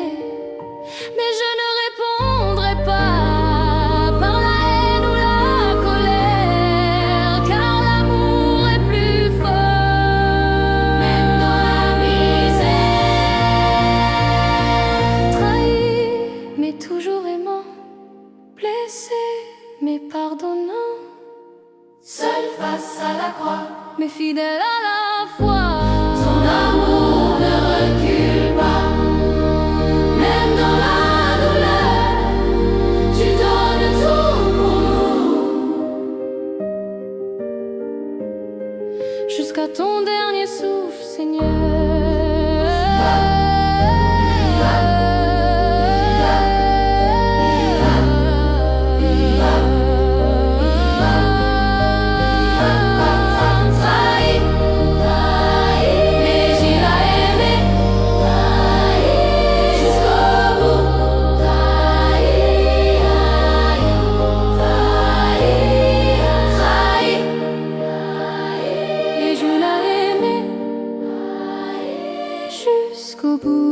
Mais je ne répondrai pas par la haine ou la colère, car l'amour est plus fort, même dans la misère. Trahi, mais toujours aimant, blessé, mais pardonnant, seul face à la croix, mais fidèle à la foi. Ton amour ne recule pas, même dans la douleur. Tu donnes tout pour nous, jusqu'à ton dernier souffle, Seigneur. Trahi, mais il a aimé, jusqu'au bout. Trahi, et je l'ai aimé jusqu'au bout.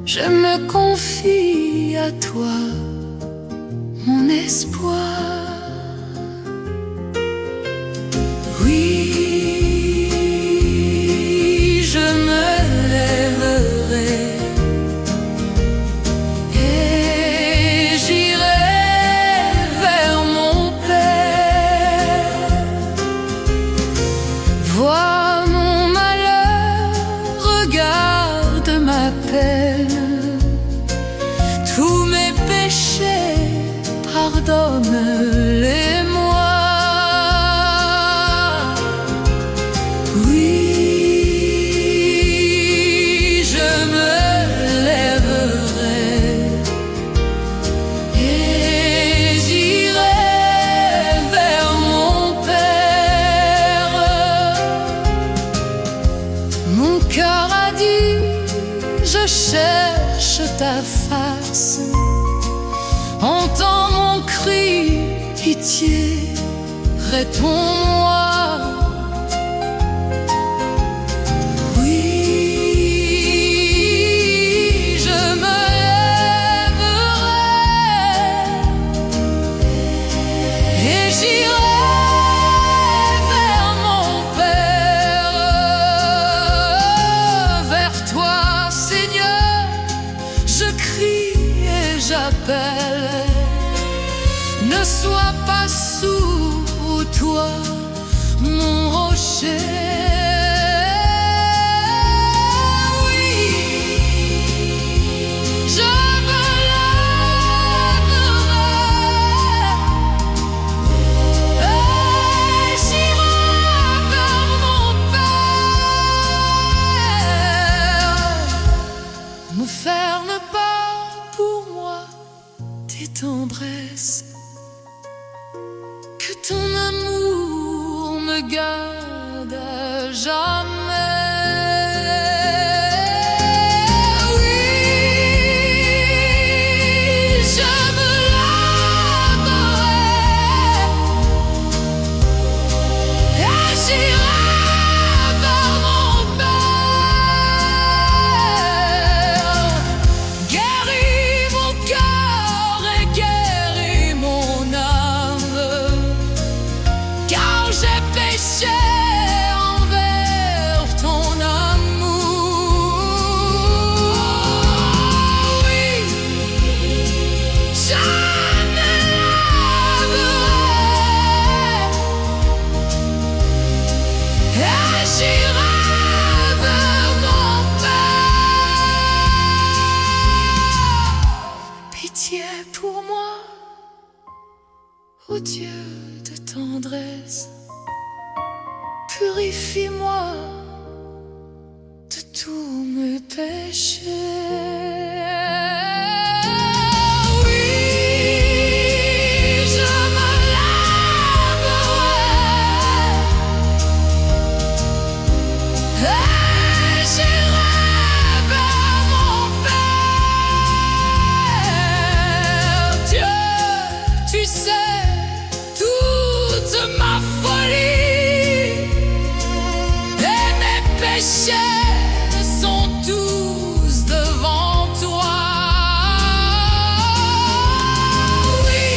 Je me confie à toi, mon espoir. Oui, je me lèverai et j'irai vers mon Père. Vois mon malheur, regarde ma peine. Tous mes péchés, pardonne-les-moi. Oui, je me lèverai et j'irai vers mon Père. Mon cœur a dit, je cherche ta face. Entends mon cri, pitié, réponds-moi. Oui, je me lèverai et j'irai vers mon Père. Vers toi, Seigneur, je crie et j'appelle. Ne sois pas sourd, toi, mon rocher. Oui, je me lèverai et j'irai vers mon Père. Ne ferme pas pour moi tes tendresses. Que ton amour me garde à jamais. Oui, je me lèverai et j'irai vers mon Père. Guéris mon cœur et guéris mon âme, car j'ai péché envers ton amour. Oui, je me lèverai et j'irai vers mon Père. Pitié pour moi, ô Dieu de tendresse. Purifie-moi de tous mes péchés. Oui, je me lèverai et j'irai vers mon Père. Dieu, tu sais toute ma folie. Mes péchés sont tous devant toi. Oui,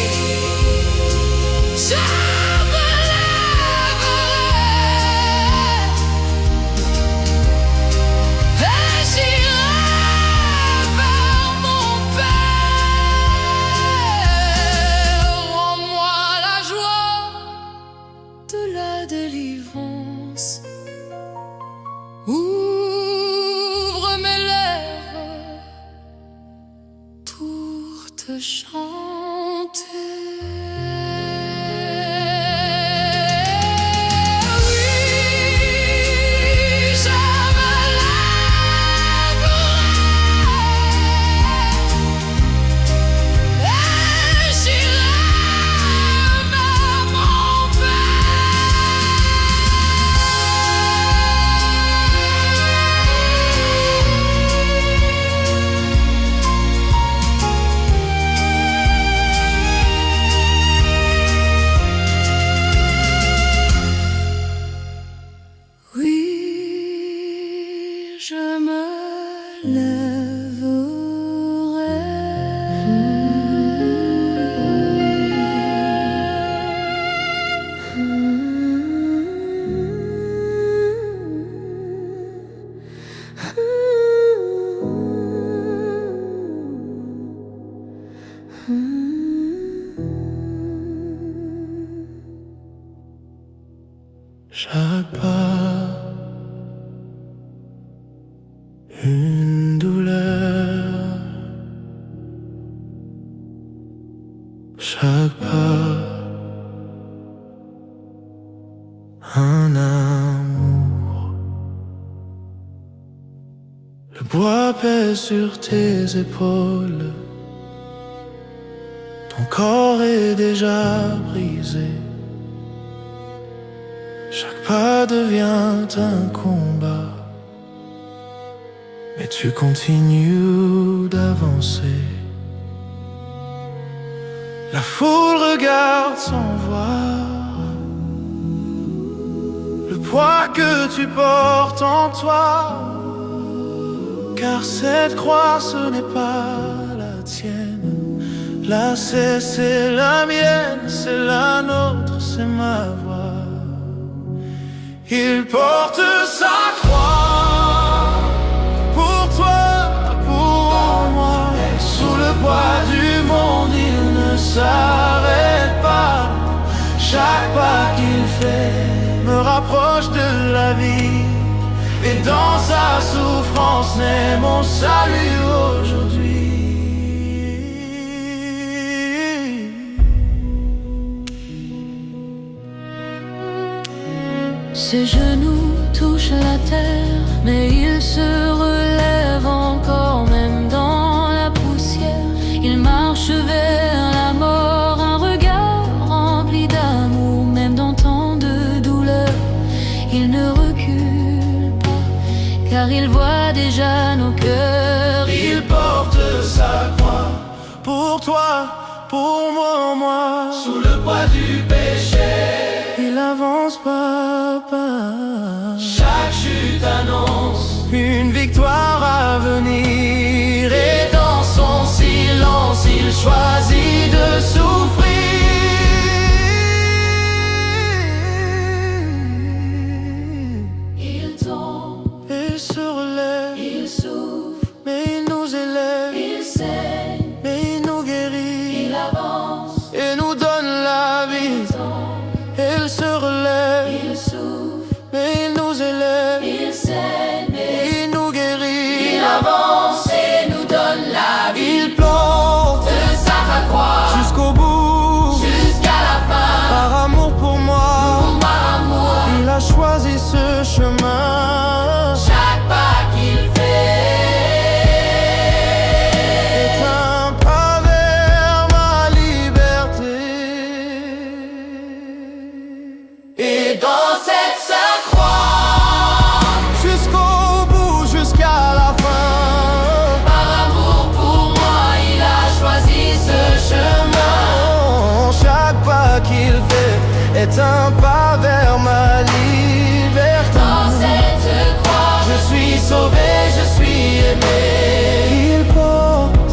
je me lèverai et j'irai vers mon Père. Rends-moi la joie de la délivrance. Ouvre mes lèvres pour te chanter. Oui, je me lèverai et j'irai vers mon Père. sur tes épaules. Ton corps est déjà brisé. Chaque pas devient un combat, mais tu continues d'avancer. La foule regarde sans voir le poids que tu portes en toi, car cette croix ce n'est pas la tienne. Là c'est la mienne, c'est la nôtre, c'est ma voix. Il porte sa croix pour toi, pour moi. Sous le poids du monde, il ne s'arrête pas. Chaque pas qu'il fait me rapproche de la vie, et dans sa souffrance naît mon salut aujourd'hui. Ses genoux touchent la terre, mais il se relève encore, même dans la poussière. Il marche vers la mort, un regard rempli d'amour, même dans tant de douleur. Il ne recule pas, car il voit déjà nos cœurs. Il porte sa croix pour toi, pour moi. Sous le poids du péché, il avance pas à pas. Chaque chute annonce une victoire à venir, et dans son silence il choisit de souffrir. Il tombe, Il se relève, il souffre, mais il nous élève, il saigne, mais il nous guérit, il avance, et nous donne la vie. il tombe, Il se relève, il souffre, mais il nous élève, il saigne, et il nous guérit. il avance et nous donne la vie. Il plante De sa croix jusqu'au bout, jusqu'à la fin, par amour pour moi. par amour. Il a choisi ce chemin. Chaque pas qu'il fait C'est un pas vers ma liberté. et dans cette seule croix, Jusqu'au bout, jusqu'à la fin. par amour pour moi, il a choisi ce chemin. Chaque pas qu'il fait est un pas vers ma liberté. Dans cette croix, Je suis sauvé, je suis aimé. Il porte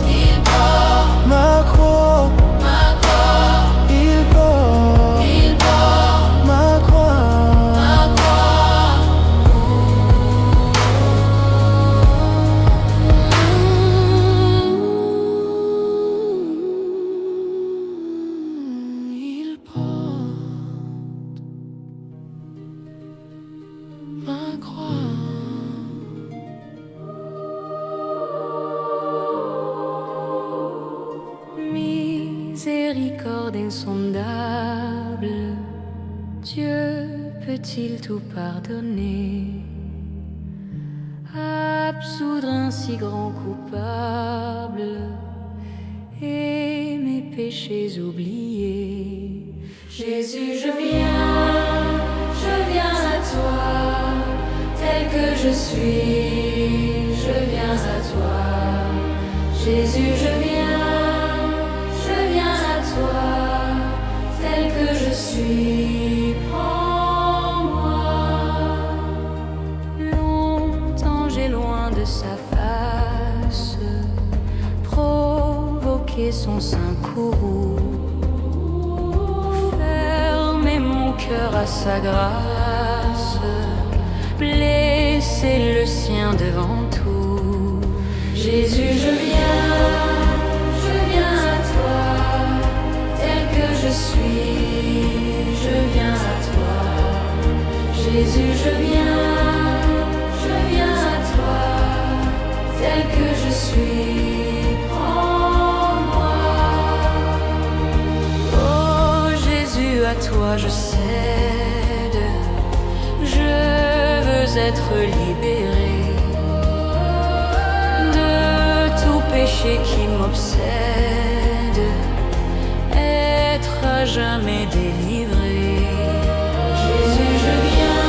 ma croix. ma croix, Il porte il porte ma croix. ma croix. Il porte ma croix. Miséricorde insondable, Dieu peut-il tout pardonner, absoudre un si grand coupable et mes péchés oubliés? Jésus, je viens à toi, tel que je suis, je viens à toi. Jésus, je viens à toi, tel que je suis, prends-moi. Longtemps j'ai loin de sa face provoqué son sein courroux, fermé mon cœur à sa grâce, blessé le sien devant tout. Jésus, je viens à toi, tel que je suis, je viens à toi. Jésus, je viens à toi, tel que je suis, prends-moi. Oh Jésus, à toi je cède, je veux être libéré de péché qui m'obsède, être à jamais délivré. Jésus, je viens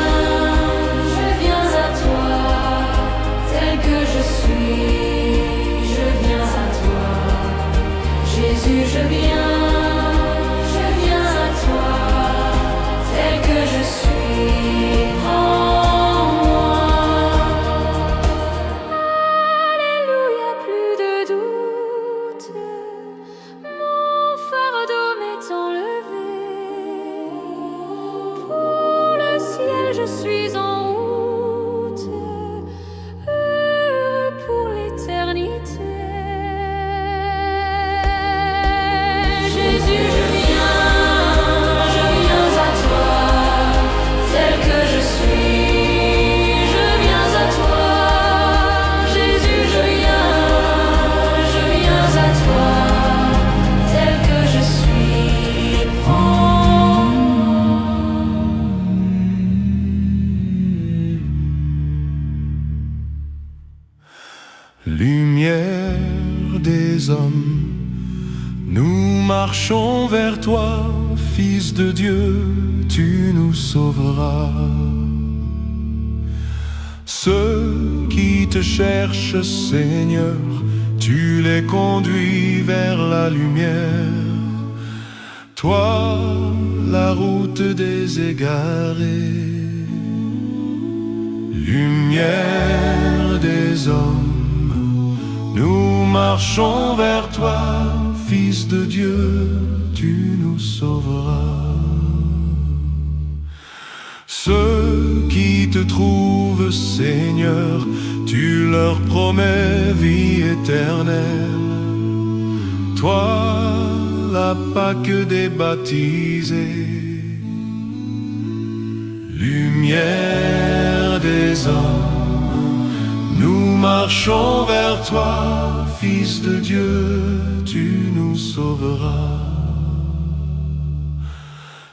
à toi, tel que je suis, je viens à toi. Jésus, je viens à toi, tel que je suis, prends-moi. Alléluia, plus de doute, mon fardeau m'est enlevé. Pour le ciel, je suis en route, pour l'éternité. Jésus, je viens à toi, tel que je suis, je viens à toi. Jésus, je viens à toi, tel que je suis, Lumière des hommes, nous marchons vers toi, Fils de Dieu, tu nous sauveras. Ceux qui te cherchent, Seigneur, tu les conduis vers la lumière. Toi, la route des égarés, lumière des hommes, nous marchons vers toi, Fils de Dieu, tu nous sauveras. Ceux qui te trouvent, Seigneur, tu leur promets vie éternelle. Toi, la Pâque des baptisés, lumière des hommes, nous marchons vers toi, Fils de Dieu, tu nous sauveras.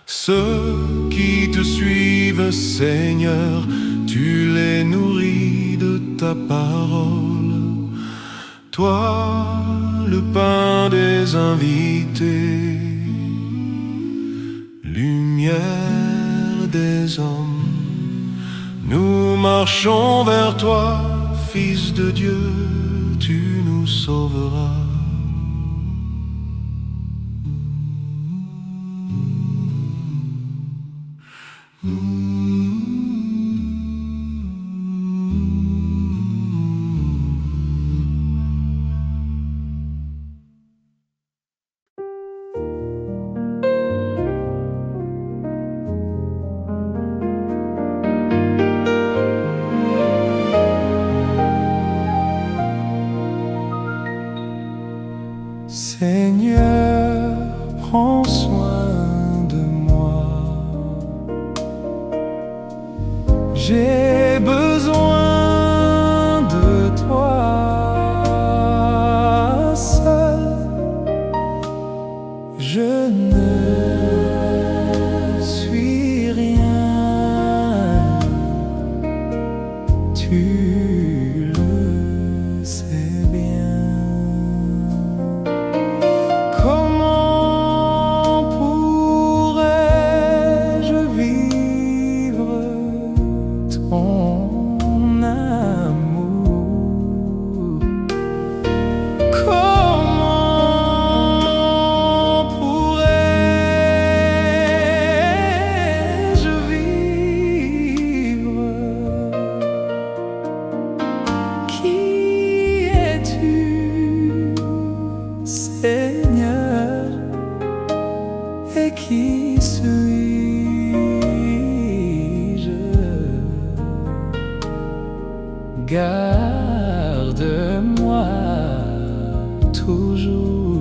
Ceux qui te suivent, Seigneur, tu les nourris de ta parole. Toi, le pain des invités, lumière des hommes, nous marchons vers toi, Fils de Dieu, tu nous sauveras. Seigneur, prends soin de moi. J'ai besoin de toi. Seul, je ne suis rien. Tu le sais bien. Comment pourrais-je vivre ton amour? Comment pourrais-je vivre? Qui es-tu, Seigneur, et qui suis-je? Garde-moi toujours.